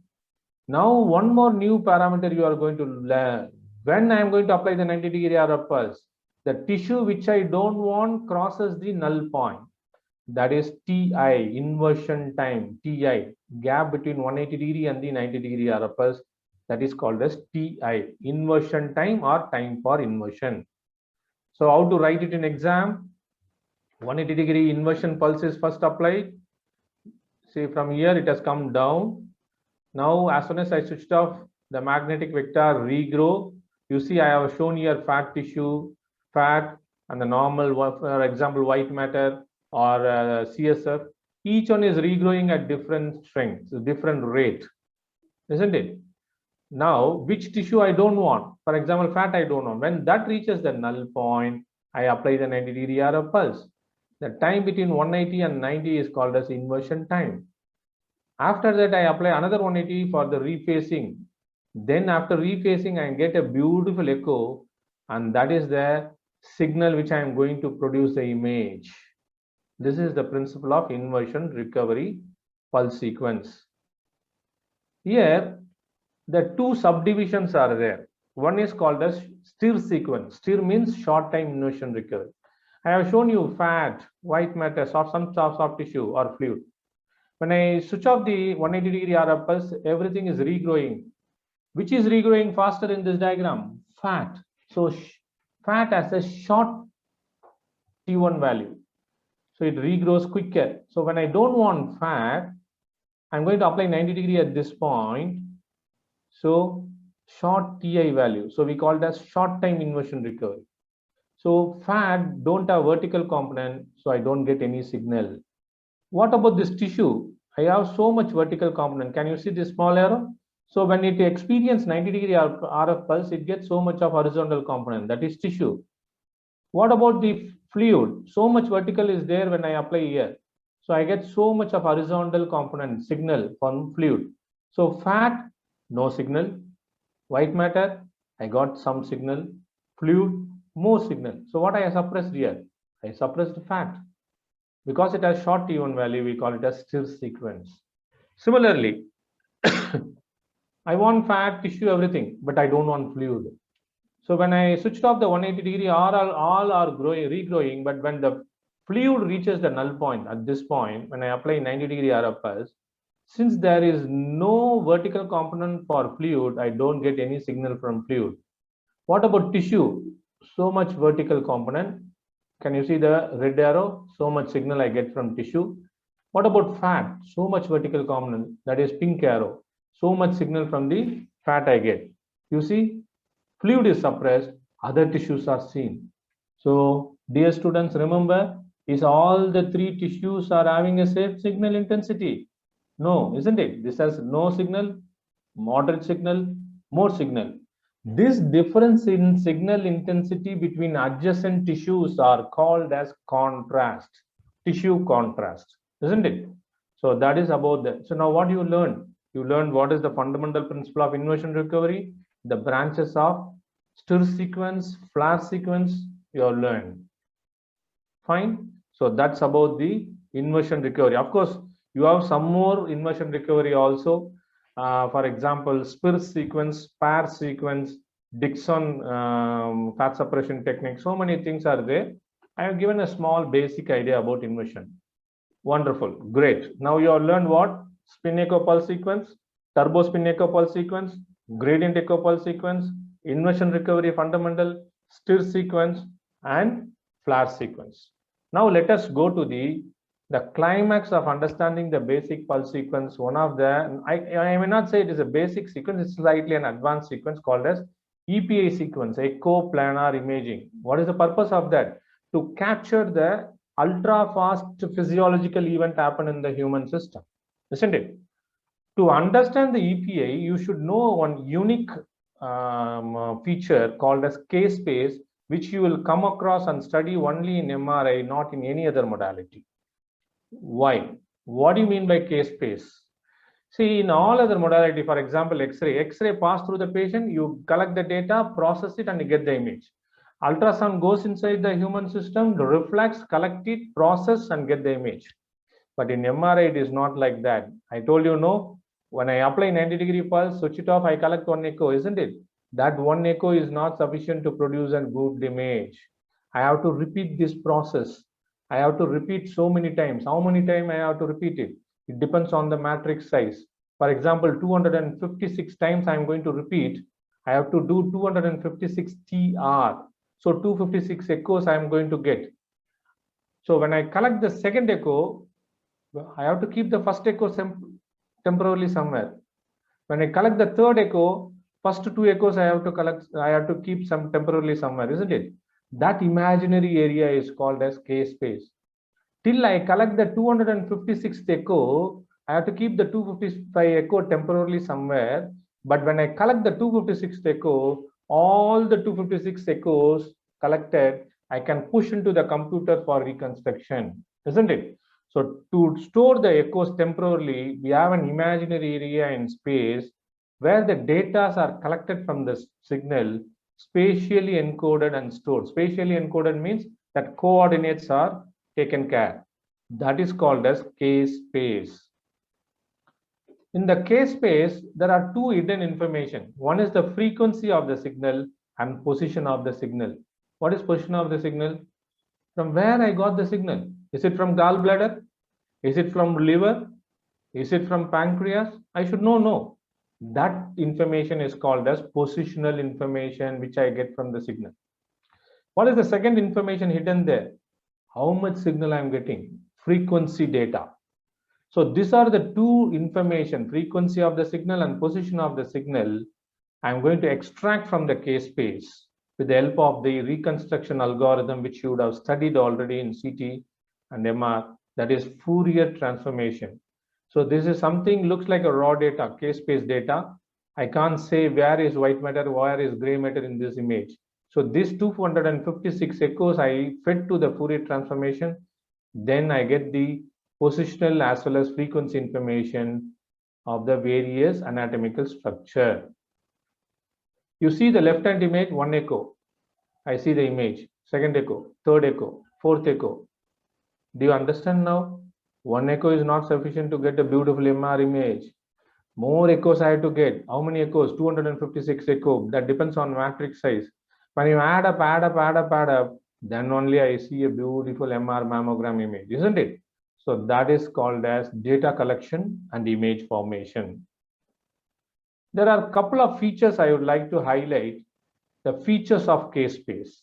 Now, one more new parameter you are going to learn. When I am going to apply the 90-degree RF pulse, the tissue which I don't want crosses the null point. That is TI, inversion time, TI, gap between 180-degree and the 90-degree RF pulse. That is called as TI, inversion time or time for inversion. So how to write it in exam? 180-degree inversion pulse is first applied. See, from here it has come down. Now as soon as I switched off, the magnetic vector regrow. You see, I have shown here fat tissue, fat, and the normal, for example, white matter or CSF. Each one is regrowing at different strengths, different rate, isn't it? Now, which tissue I don't want? For example, fat I don't want. When that reaches the null point, I apply the 90-degree RF pulse. The time between 180 and 90 is called as inversion time. After that, I apply another 180 for the rephasing. Then after rephasing, I get a beautiful echo, and that is the signal which I am going to produce the image. This is the principle of inversion recovery pulse sequence. Here, the two subdivisions are there. One is called as stir sequence. Stir means short time inversion recovery. I have shown you fat, white matter, some soft tissue or fluid. When I switch off the 180-degree RF pulse, everything is regrowing. Which is regrowing faster in this diagram? Fat. So fat has a short T1 value. So it regrows quicker. So when I don't want fat, I'm going to apply 90-degree at this point. So short TI value. So we call it as short time inversion recovery. So fat don't have vertical component, so I don't get any signal. What about this tissue? I have so much vertical component. Can you see this small arrow? So when it experiences 90-degree RF pulse, it gets so much of horizontal component, that is tissue. What about the fluid? So much vertical is there when I apply here. So I get so much of horizontal component signal from fluid. So fat, no signal. White matter, I got some signal. Fluid, more signal. So what I suppressed here? I suppressed fat. Because it has short T1 value, we call it as stir sequence. Similarly, I want fat, tissue, everything, but I don't want fluid. So when I switched off the 180-degree, all are regrowing, but when the fluid reaches the null point at this point, when I apply 90-degree RF pulse, since there is no vertical component for fluid, I don't get any signal from fluid. What about tissue? So much vertical component. Can you see the red arrow? So much signal I get from tissue. What about fat? So much vertical component, that is pink arrow. So much signal from the fat I get. You see, fluid is suppressed, other tissues are seen. So, dear students, remember, is all the three tissues are having a same signal intensity? No, isn't it? This has no signal, moderate signal, more signal. This difference in signal intensity between adjacent tissues are called as contrast, tissue contrast, isn't it? So that is about that. So now what you learned? You learned what is the fundamental principle of inversion recovery, the branches of stir sequence, flare sequence, you have learned. Fine. So that's about the inversion recovery. Of course, you have some more inversion recovery also. For example, SPIR sequence, pair sequence, Dixon fat suppression technique. So many things are there. I have given a small basic idea about inversion. Wonderful. Great. Now you have learned what? Spin echo pulse sequence, turbo spin echo pulse sequence, gradient echo pulse sequence, inversion recovery fundamental, stir sequence, and flare sequence. Now let us go to the climax of understanding the basic pulse sequence. One of the, I may not say it is a basic sequence, it's slightly an advanced sequence called as EPI sequence, echo planar imaging. What is the purpose of that? To capture the ultra fast physiological event happen in the human system, isn't it? To understand the EPI, you should know one unique feature called as K-space, which you will come across and study only in MRI, not in any other modality. Why? What do you mean by K-space? See, in all other modality, for example, X-ray pass through the patient, you collect the data, process it, and you get the image. Ultrasound goes inside the human system, reflects, collect it, process, and get the image. But in MRI, it is not like that. I told you, no, when I apply 90-degree pulse, switch it off, I collect one echo, isn't it? That one echo is not sufficient to produce a good image. I have to repeat this process. I have to repeat so many times. How many times I have to repeat it? It depends on the matrix size. For example, 256 times I am going to repeat. I have to do 256 TR. So 256 echoes I am going to get. So when I collect the second echo, I have to keep the first echo temporarily somewhere. When I collect the third echo, first two echoes I have to collect, I have to keep some temporarily somewhere, isn't it? That imaginary area is called as K space. Till I collect the 256th echo, I have to keep the 255 echo temporarily somewhere. But when I collect the 256th echo, all the 256 echoes collected, I can push into the computer for reconstruction, isn't it? So to store the echoes temporarily, we have an imaginary area in space where the data are collected from the signal, spatially encoded and stored. Spatially encoded means that coordinates are taken care. That is called as K-space. In the K-space, there are two hidden information. One is the frequency of the signal and position of the signal. What is position of the signal? From where I got the signal? Is it from gallbladder? Is it from liver? Is it from pancreas? I should know. No. That information is called as positional information, which I get from the signal. What is the second information hidden there? How much signal I am getting? Frequency data. So these are the two information, frequency of the signal and position of the signal. I am going to extract from the K-space with the help of the reconstruction algorithm, which you would have studied already in CT and MR, that is Fourier transformation. So this is something looks like a raw data, K-space data. I can't say where is white matter, where is gray matter in this image. So these 256 echoes I fed to the Fourier transformation. Then I get the positional as well as frequency information of the various anatomical structure. You see the left-hand image, one echo. I see the image, second echo, third echo, fourth echo. Do you understand now? One echo is not sufficient to get a beautiful MR image. More echoes I have to get. How many echoes? 256 echo. That depends on matrix size. When you add up, then only I see a beautiful MR mammogram image, isn't it? So that is called as data collection and image formation. There are a couple of features I would like to highlight. The features of K-space.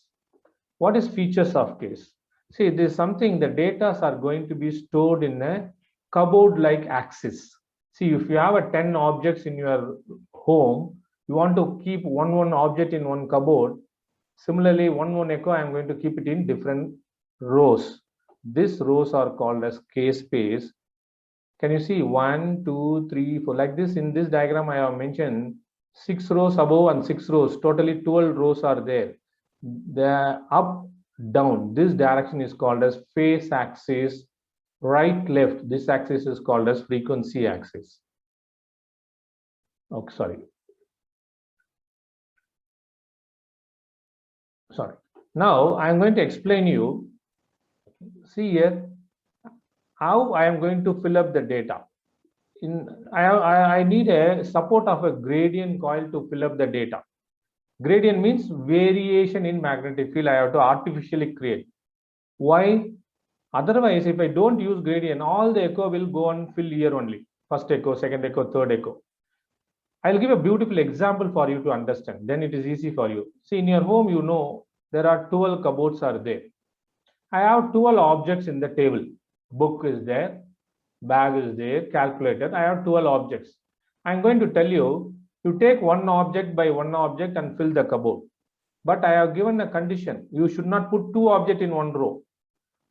What is features of case? See, this is something, the data are going to be stored in a cupboard-like axis. See, if you have 10 objects in your home, You want to keep one object in one cupboard. Similarly, one echo, I am going to keep it in different rows. These rows are called as K space. Can you see 1, 2, 3, 4 like this? In this diagram, I have mentioned 6 rows above and 6 rows. Totally 12 rows are there. The up, down, this direction is called as phase axis. Right, left, this axis is called as frequency axis. Okay, sorry. Now I am going to explain you. See here how I am going to fill up the data. I need a support of a gradient coil to fill up the data. Gradient means variation in magnetic field I have to artificially create. Why? Otherwise, if I don't use gradient, all the echo will go and fill here only. First echo, second echo, third echo. I'll give a beautiful example for you to understand. Then it is easy for you. See, in your home, you know, there are 12 cupboards are there. I have 12 objects in the table. Book is there, bag is there, calculator. I have 12 objects. I'm going to tell you, you take one object by one object and fill the cupboard. But I have given a condition. You should not put two objects in one row.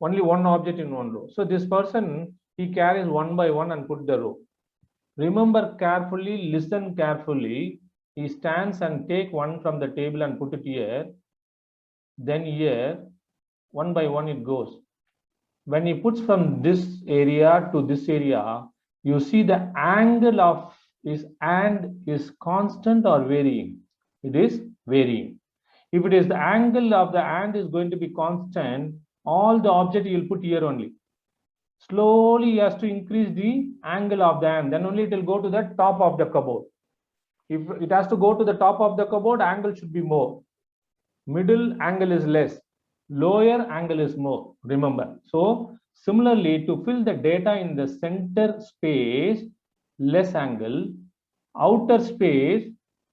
Only one object in one row. So this person, he carries one by one and put the row. Remember carefully, listen carefully. He stands and take one from the table and put it here. Then here, one by one it goes. When he puts from this area to this area, you see the angle of his hand is constant or varying. It is varying. If it is the angle of the hand is going to be constant, all the object you will put here only. Slowly he has to increase the angle of the hand, then only it will go to the top of the cupboard. If it has to go to the top of the cupboard, angle should be more. Middle angle is less. Lower angle is more. Remember. So similarly, to fill the data in the center space, less angle. Outer space,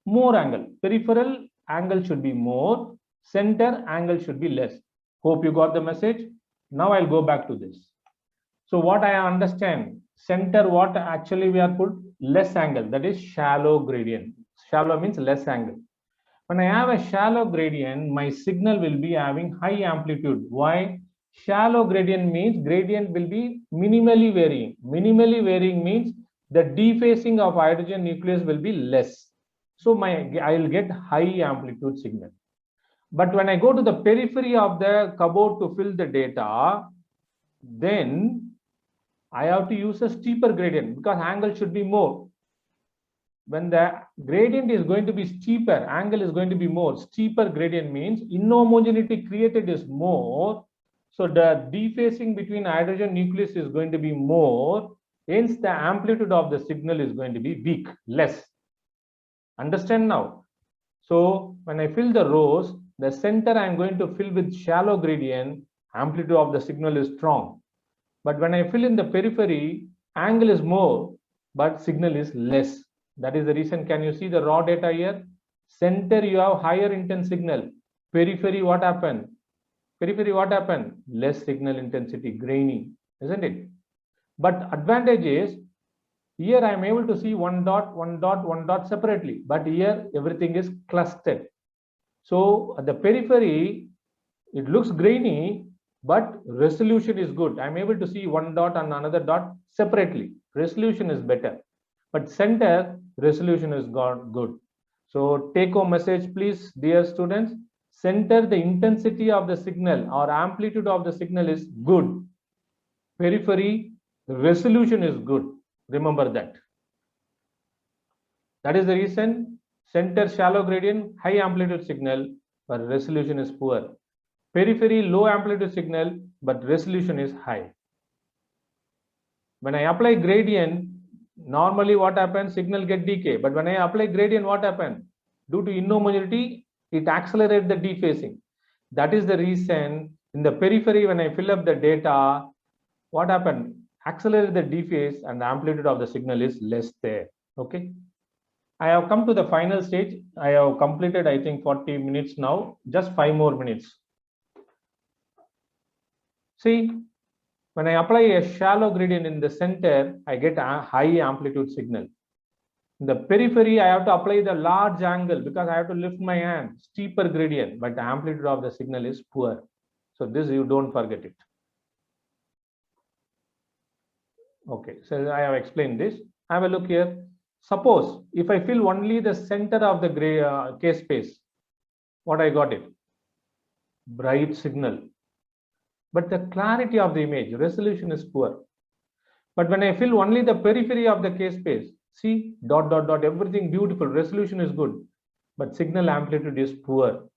more angle. Peripheral angle should be more. Center angle should be less. Hope you got the message. Now I'll go back to this. So what I understand, center what actually we are put less angle, that is shallow gradient. Shallow means less angle. When I have a shallow gradient, my signal will be having high amplitude. Why? Shallow gradient means gradient will be minimally varying. Minimally varying means the dephasing of hydrogen nucleus will be less. So I will get high amplitude signal. But when I go to the periphery of the cupboard to fill the data, then I have to use a steeper gradient because angle should be more. When the gradient is going to be steeper, angle is going to be more. Steeper gradient means inhomogeneity created is more. So the defacing between hydrogen nucleus is going to be more. Hence, the amplitude of the signal is going to be weak, less. Understand now? So when I fill the rows, the center I am going to fill with shallow gradient, amplitude of the signal is strong. But when I fill in the periphery, angle is more, but signal is less. That is the reason. Can you see the raw data here? Center, you have higher intense signal. Periphery, what happened? Periphery, what happened? Less signal intensity, grainy, isn't it? But advantage is, here I am able to see one dot, one dot, one dot separately. But here, everything is clustered. So at the periphery, it looks grainy, but resolution is good. I'm able to see one dot and another dot separately. Resolution is better. But center, resolution is good. So take home message, please, dear students. Center, the intensity of the signal or amplitude of the signal is good. Periphery, resolution is good. Remember that. That is the reason. Center, shallow gradient, high amplitude signal, but resolution is poor. Periphery, low amplitude signal, but resolution is high. When I apply gradient, normally what happens? Signal get decay. But when I apply gradient, what happens? Due to inhomogeneity, it accelerates the defacing. That is the reason in the periphery, when I fill up the data, what happened? Accelerate the dephase and the amplitude of the signal is less there. Okay. I have come to the final stage. I have completed, I think, 40 minutes now. Just 5 more minutes. See, when I apply a shallow gradient in the center, I get a high amplitude signal. In the periphery, I have to apply the large angle because I have to lift my hand, steeper gradient, but the amplitude of the signal is poor. So this you don't forget it. Okay, so I have explained this. Have a look here. Suppose if I fill only the center of the gray K space, what I got it? Bright signal. But the clarity of the image, resolution is poor. But when I fill only the periphery of the K space, see, dot, dot, dot, everything beautiful, resolution is good, but signal amplitude is poor.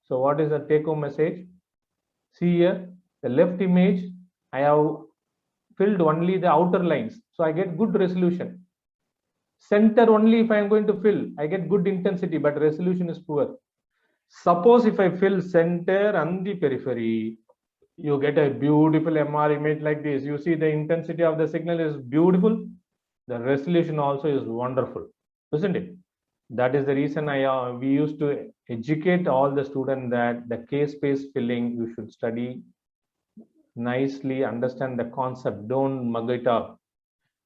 So what is the take home message? See here, the left image, I have filled only the outer lines. So I get good resolution. Center only if I am going to fill, I get good intensity, but resolution is poor. Suppose if I fill center and the periphery, you get a beautiful MR image like this. You see the intensity of the signal is beautiful. The resolution also is wonderful, isn't it? That is the reason we used to educate all the students that the K-space filling, you should study nicely, understand the concept, don't mug it up.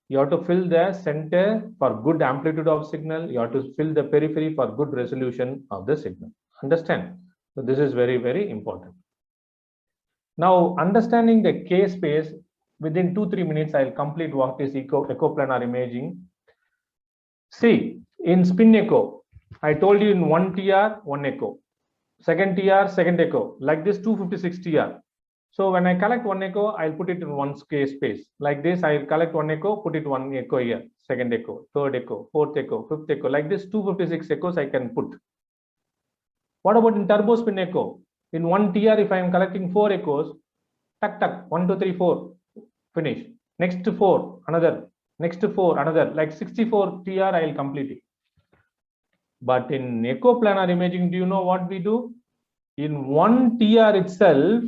You have to fill the center for good amplitude of signal. You have to fill the periphery for good resolution of the signal. Understand? So this is very, very important. Now, understanding the K space, within 2-3 minutes, I'll complete what is echoplanar imaging. See, in spin echo, I told you in 1 TR, 1 echo, second TR, second echo, like this 256 TR. So when I collect 1 echo, I'll put it in 1 K space. Like this, I'll collect 1 echo, put it 1 echo here, second echo, third echo, fourth echo, fifth echo, like this 256 echoes I can put. What about in turbo spin echo? In 1 TR, if I am collecting 4 echoes, tuck, tuck, 1, 2, 3, 4, finish. Next 4, another. Next 4, another. Like 64 TR, I will complete it. But in echoplanar imaging, do you know what we do? In 1 TR itself,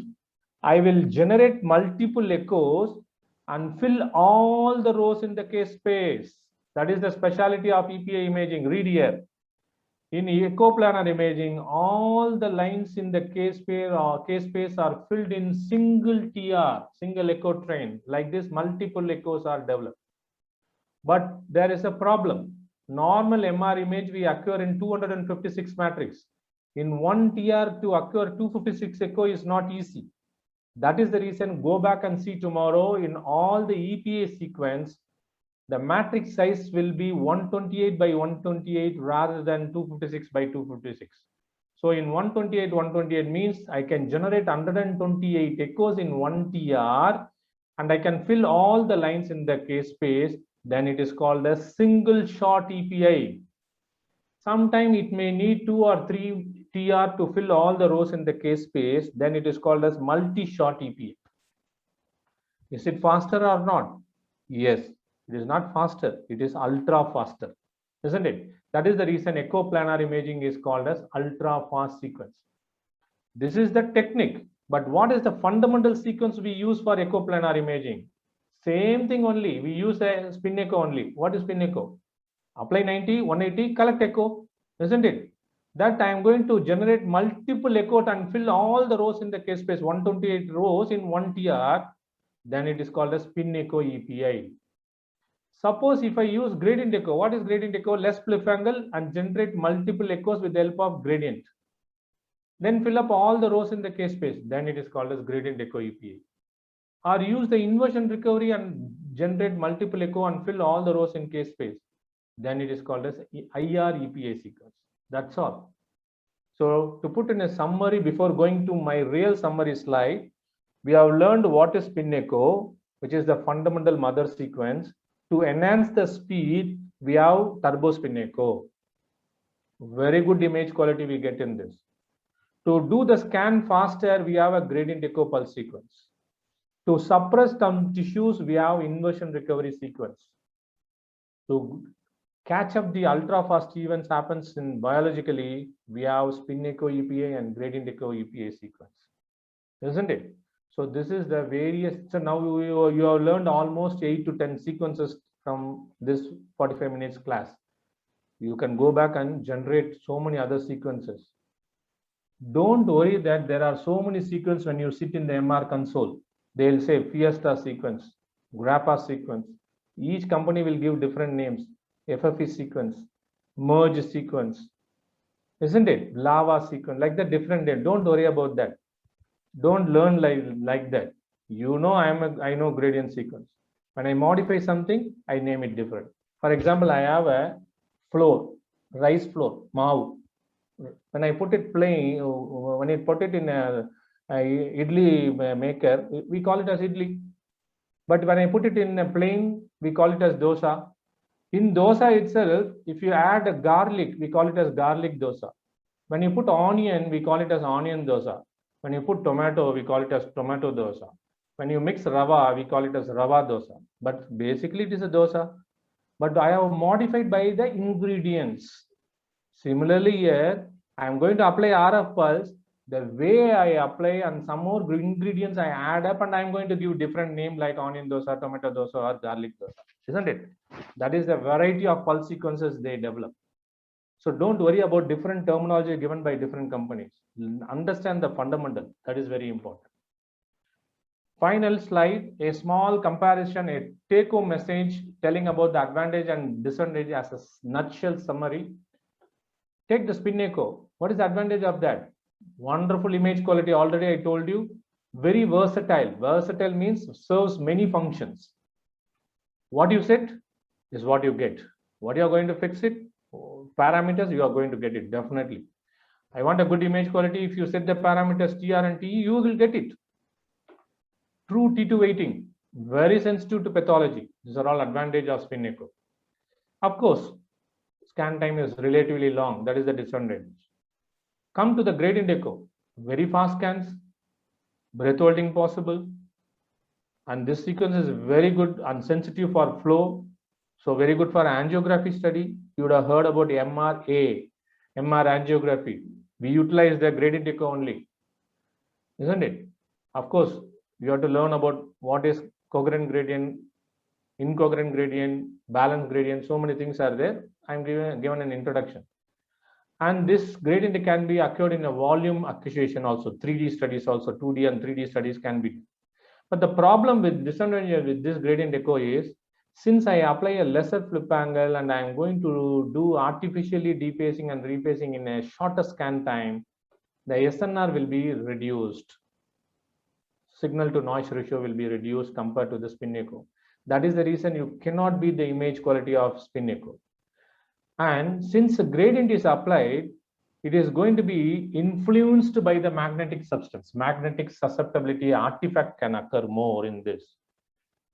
I will generate multiple echoes and fill all the rows in the K space. That is the specialty of EPA imaging. Read here. In echoplanar imaging, all the lines in the K space are filled in single TR, single echo train. Like this, multiple echoes are developed. But there is a problem. Normal MR image we occur in 256 matrix. In 1 TR to occur 256 echo is not easy. That is the reason, go back and see tomorrow in all the EPA sequence, the matrix size will be 128 by 128 rather than 256 by 256. So in 128 means I can generate 128 echoes in 1 TR and I can fill all the lines in the K space. Then it is called a single shot EPI. Sometimes it may need 2 or 3 TR to fill all the rows in the K space. Then it is called as multi-shot EPI. Is it faster or not? Yes. It is not faster, it is ultra faster, isn't it? That is the reason echoplanar imaging is called as ultra fast sequence. This is the technique, but what is the fundamental sequence we use for echoplanar imaging? Same thing only, we use a spin echo only. What is spin echo? Apply 90, 180, collect echo, isn't it? That I am going to generate multiple echoes and fill all the rows in the K space, 128 rows in 1 TR, then it is called a spin echo EPI. Suppose if I use gradient echo, what is gradient echo? Less flip angle and generate multiple echoes with the help of gradient. Then fill up all the rows in the K space. Then it is called as gradient echo EPA. Or use the inversion recovery and generate multiple echo and fill all the rows in K space. Then it is called as IR EPA sequence. That's all. So to put in a summary before going to my real summary slide, we have learned what is spin echo, which is the fundamental mother sequence. To enhance the speed, we have turbo spin echo. Very good image quality we get in this. To do the scan faster, we have a gradient echo pulse sequence. To suppress some tissues, we have inversion recovery sequence. To catch up the ultra fast events happens in biologically, we have spin echo EPA and gradient echo EPA sequence, isn't it? So this is the various. So now you have learned almost 8 to 10 sequences from this 45 minutes class. You can go back and generate so many other sequences. Don't worry that there are so many sequences when you sit in the MR console. They'll say Fiesta sequence, Grappa sequence. Each company will give different names. FFE sequence, merge sequence, isn't it? Lava sequence, like the different name. Don't worry about that. Don't learn like that. You know, I know gradient sequence. When I modify something, I name it different. For example, I have a flour, rice flour, maavu. When I put it plain, when I put it in a idli maker, we call it as idli. But when I put it in a plain, we call it as dosa. In dosa itself, if you add a garlic, we call it as garlic dosa. When you put onion, we call it as onion dosa. When you put tomato, we call it as tomato dosa. When you mix rava, we call it as rava dosa. But basically, it is a dosa. But I have modified by the ingredients. Similarly, here, I am going to apply RF pulse. The way I apply and some more ingredients I add up, and I am going to give different name like onion dosa, tomato dosa, or garlic dosa. Isn't it? That is the variety of pulse sequences they develop. So don't worry about different terminology given by different companies. Understand the fundamental. That is very important. Final slide, a small comparison, a take-home message telling about the advantage and disadvantage as a nutshell summary. Take the spin echo. What is the advantage of that? Wonderful image quality. Already I told you. Very versatile. Versatile means serves many functions. What you set is what you get. What you are going to fix it, parameters, you are going to get it definitely. I want a good image quality. If you set the parameters TR and TE, you will get it. True T2 weighting, very sensitive to pathology. These are all advantage of spin echo. Of course, scan time is relatively long. That is the disadvantage. Come to the gradient echo. Very fast scans, breath holding possible. And this sequence is very good and sensitive for flow. So very good for angiography study. You would have heard about MRA, MR angiography. We utilize the gradient echo only, isn't it? Of course, you have to learn about what is coherent gradient, incoherent gradient, balanced gradient. So many things are there. I'm given an introduction. And this gradient can be occurred in a volume acquisition also. 3D studies also, 2D and 3D studies can be. But the problem with disadvantage with this gradient echo is, since I apply a lesser flip angle and I'm going to do artificially depacing and repacing in a shorter scan time, the SNR will be reduced. Signal to noise ratio will be reduced compared to the spin echo. That is the reason you cannot beat the image quality of spin echo. And since the gradient is applied, it is going to be influenced by the magnetic substance. Magnetic susceptibility artifact can occur more in this.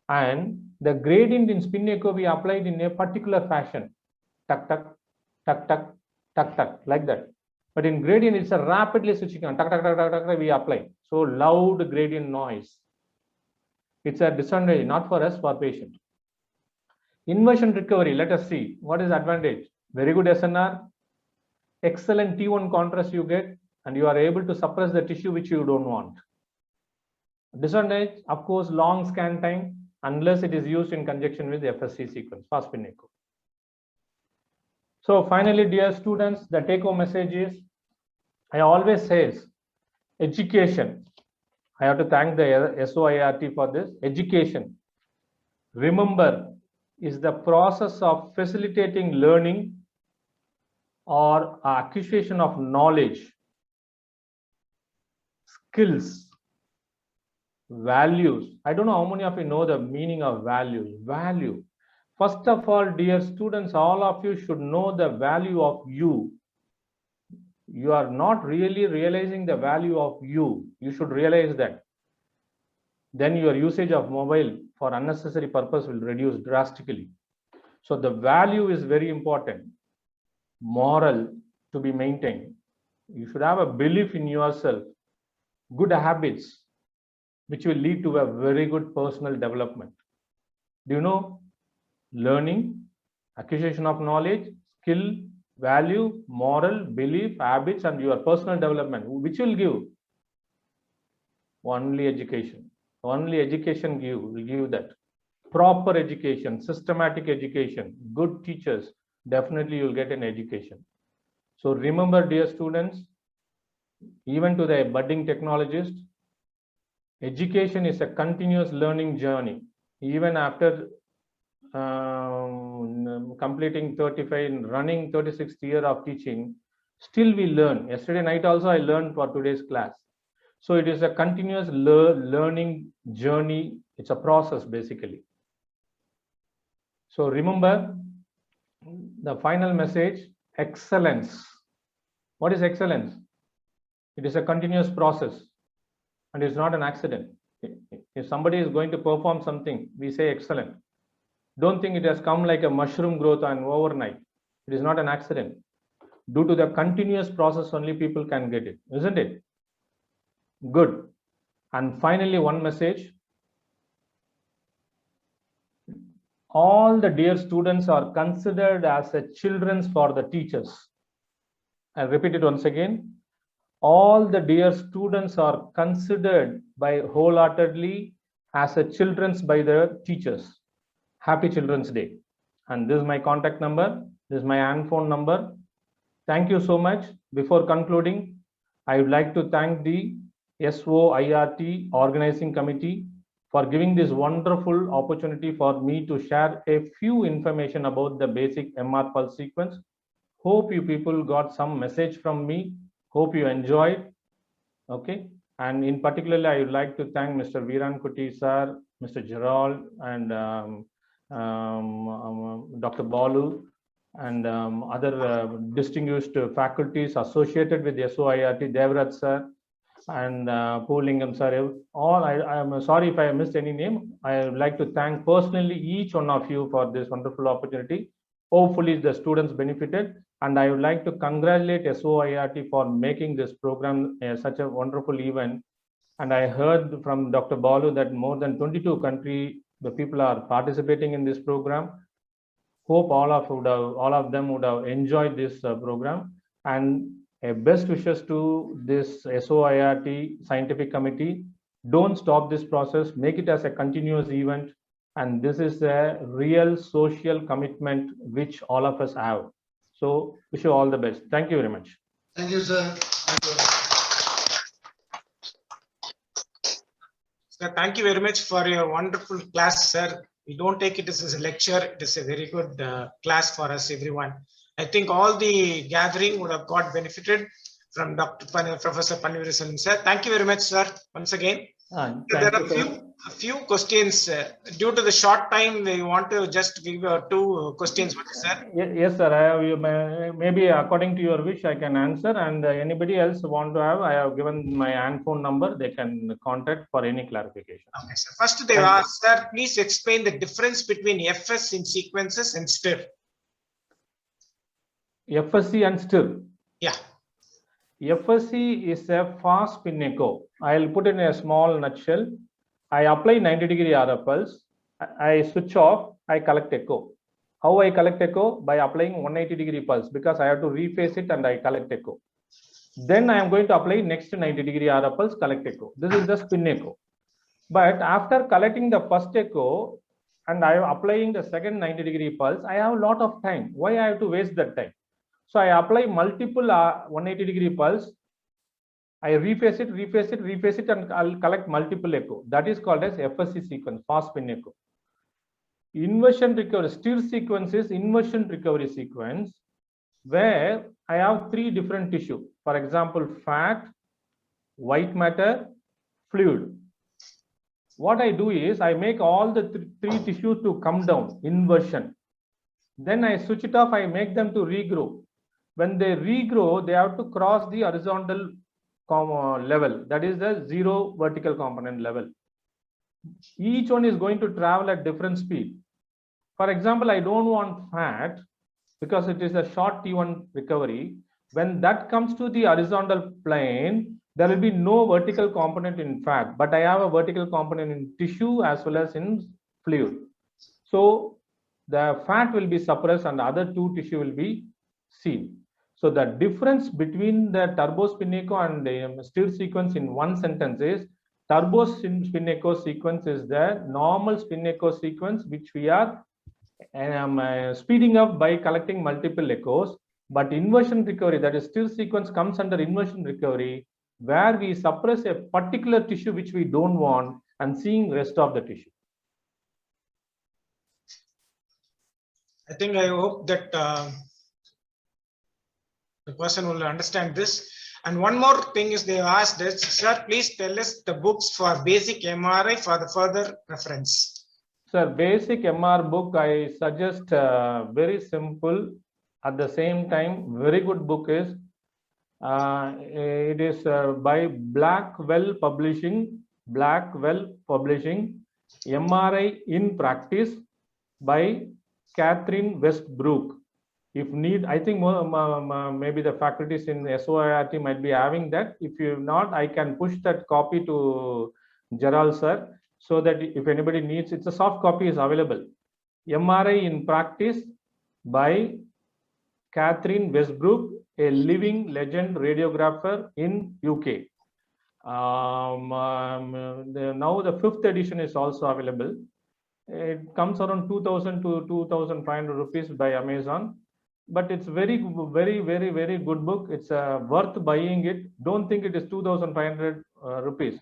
And the gradient in spin echo we applied in a particular fashion. Tuck, tuck, tuck, tuck, tuck, tuck, like that. But in gradient, it's a rapidly switching on. Tuck, tuck, tuck, tuck, tuck, we apply. So loud gradient noise. It's a disadvantage, not for us, for patient. Inversion recovery, let us see. What is advantage? Very good SNR, excellent T1 contrast you get, and you are able to suppress the tissue which you don't want. Disadvantage, of course, long scan time, unless it is used in conjunction with the FSC sequence, fast spin echo. So finally, dear students, the take-home message is, I always says, education. I have to thank the SOIRT for this. Education, remember, is the process of facilitating learning or acquisition of knowledge, skills, values. I don't know how many of you know the meaning of values. Value. First of all, dear students, all of you should know the value of you. You are not really realizing the value of you. You should realize that. Then your usage of mobile for unnecessary purpose will reduce drastically. So the value is very important. Moral to be maintained. You should have a belief in yourself, good habits, which will lead to a very good personal development. Do you know? Learning, acquisition of knowledge, skill, value, moral, belief, habits, and your personal development, which will give? Only education. Only education will give that. Proper education, systematic education, good teachers, definitely you'll get an education. So remember, dear students, even to the budding technologist, education is a continuous learning journey. Even after completing 35 and running 36th year of teaching, still we learn. Yesterday night also I learned for today's class. So it is a continuous learning journey. It's a process basically. So remember the final message, excellence. What is excellence? It is a continuous process and it's not an accident. If somebody is going to perform something, we say excellent. Don't think it has come like a mushroom growth and overnight. It is not an accident. Due to the continuous process, only people can get it, isn't it? Good. And finally, one message. All the dear students are considered as a children's for the teachers. I'll repeat it once again. All the dear students are considered by wholeheartedly as a children's by the teachers. Happy Children's Day. And this is my contact number. This is my handphone number. Thank you so much. Before concluding, I would like to thank the SOIRT organizing committee for giving this wonderful opportunity for me to share a few information about the basic MR pulse sequence. Hope you people got some message from me. Hope you enjoyed. Okay. And in particular, I would like to thank Mr. Viran Kuti sir, Mr. Gerald, and Dr. Balu, and other distinguished faculties associated with SOIRT, Devraj sir, and Poolingam sir. All I am sorry if I missed any name. I would like to thank personally each one of you for this wonderful opportunity. Hopefully the students benefited, and I would like to congratulate SOIRT for making this program such a wonderful event. And I heard from Dr. Balu that more than 22 countries, the people are participating in this program. Hope all of them would have enjoyed this program, and best wishes to this SOIRT scientific committee. Don't stop this process, make it as a continuous event, and this is a real social commitment which all of us have. So wish you all the best. Thank you very much. Thank you, sir. Thank you. Sir, thank you very much for your wonderful class, sir. We don't take it as a lecture. It is a very good class for us, everyone. I think all the gathering would have got benefited from Professor Panneerselvam, sir. Thank you very much, sir. Once again, there are a few questions. Due to the short time, we want to just give two questions, sir. Yes, sir. Maybe according to your wish, I can answer. And anybody else want to have, I have given my handphone number. They can contact for any clarification. Okay, sir. First, they asked, sir, please explain the difference between FS in sequences and STIR. FSC and STIR. Yeah. FSC is a fast spin echo. I'll put it in a small nutshell. I apply 90-degree RF pulse. I switch off. I collect echo. How I collect echo? By applying 180-degree pulse, because I have to rephase it and I collect echo. Then I am going to apply next 90-degree RF pulse, collect echo. This is the spin echo. But after collecting the first echo and I am applying the second 90-degree pulse, I have a lot of time. Why I have to waste that time? So I apply multiple 180-degree pulse. I rephase it, and I'll collect multiple echo. That is called as FSC sequence, fast spin echo. Inversion recovery, STIR sequence is inversion recovery sequence, where I have three different tissue. For example, fat, white matter, fluid. What I do is I make all the three tissues to come down, inversion. Then I switch it off, I make them to regrow. When they regrow, they have to cross the horizontal level, that is the zero vertical component level. Each one is going to travel at different speed. For example, I don't want fat because it is a short T1 recovery. When that comes to the horizontal plane, there will be no vertical component in fat, but I have a vertical component in tissue as well as in fluid. So the fat will be suppressed and the other two tissue will be seen. So the difference between the turbo spin echo and the STIR sequence in one sentence is, turbo spin echo sequence is the normal spin echo sequence which we are speeding up by collecting multiple echoes. But inversion recovery, that is STIR sequence, comes under inversion recovery, where we suppress a particular tissue which we don't want and seeing rest of the tissue. I think I hope that the person will understand this. And one more thing is they asked us, sir, please tell us the books for basic MRI for the further reference. Sir, basic MR book, I suggest very simple. At the same time, very good book is, it is by Blackwell Publishing, MRI in Practice by Catherine Westbrook. If need, I think maybe the faculties in SOIRT might be having that. If you not, I can push that copy to Gerald sir, so that if anybody needs, it's a soft copy is available. MRI in Practice by Catherine Westbrook, a living legend radiographer in UK. Now the 5th edition is also available. It comes around 2,000 to 2,500 rupees by Amazon. But it's very good book. It's worth buying it. Don't think it is 2,500 rupees.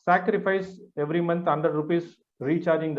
Sacrifice every month 100 rupees recharging the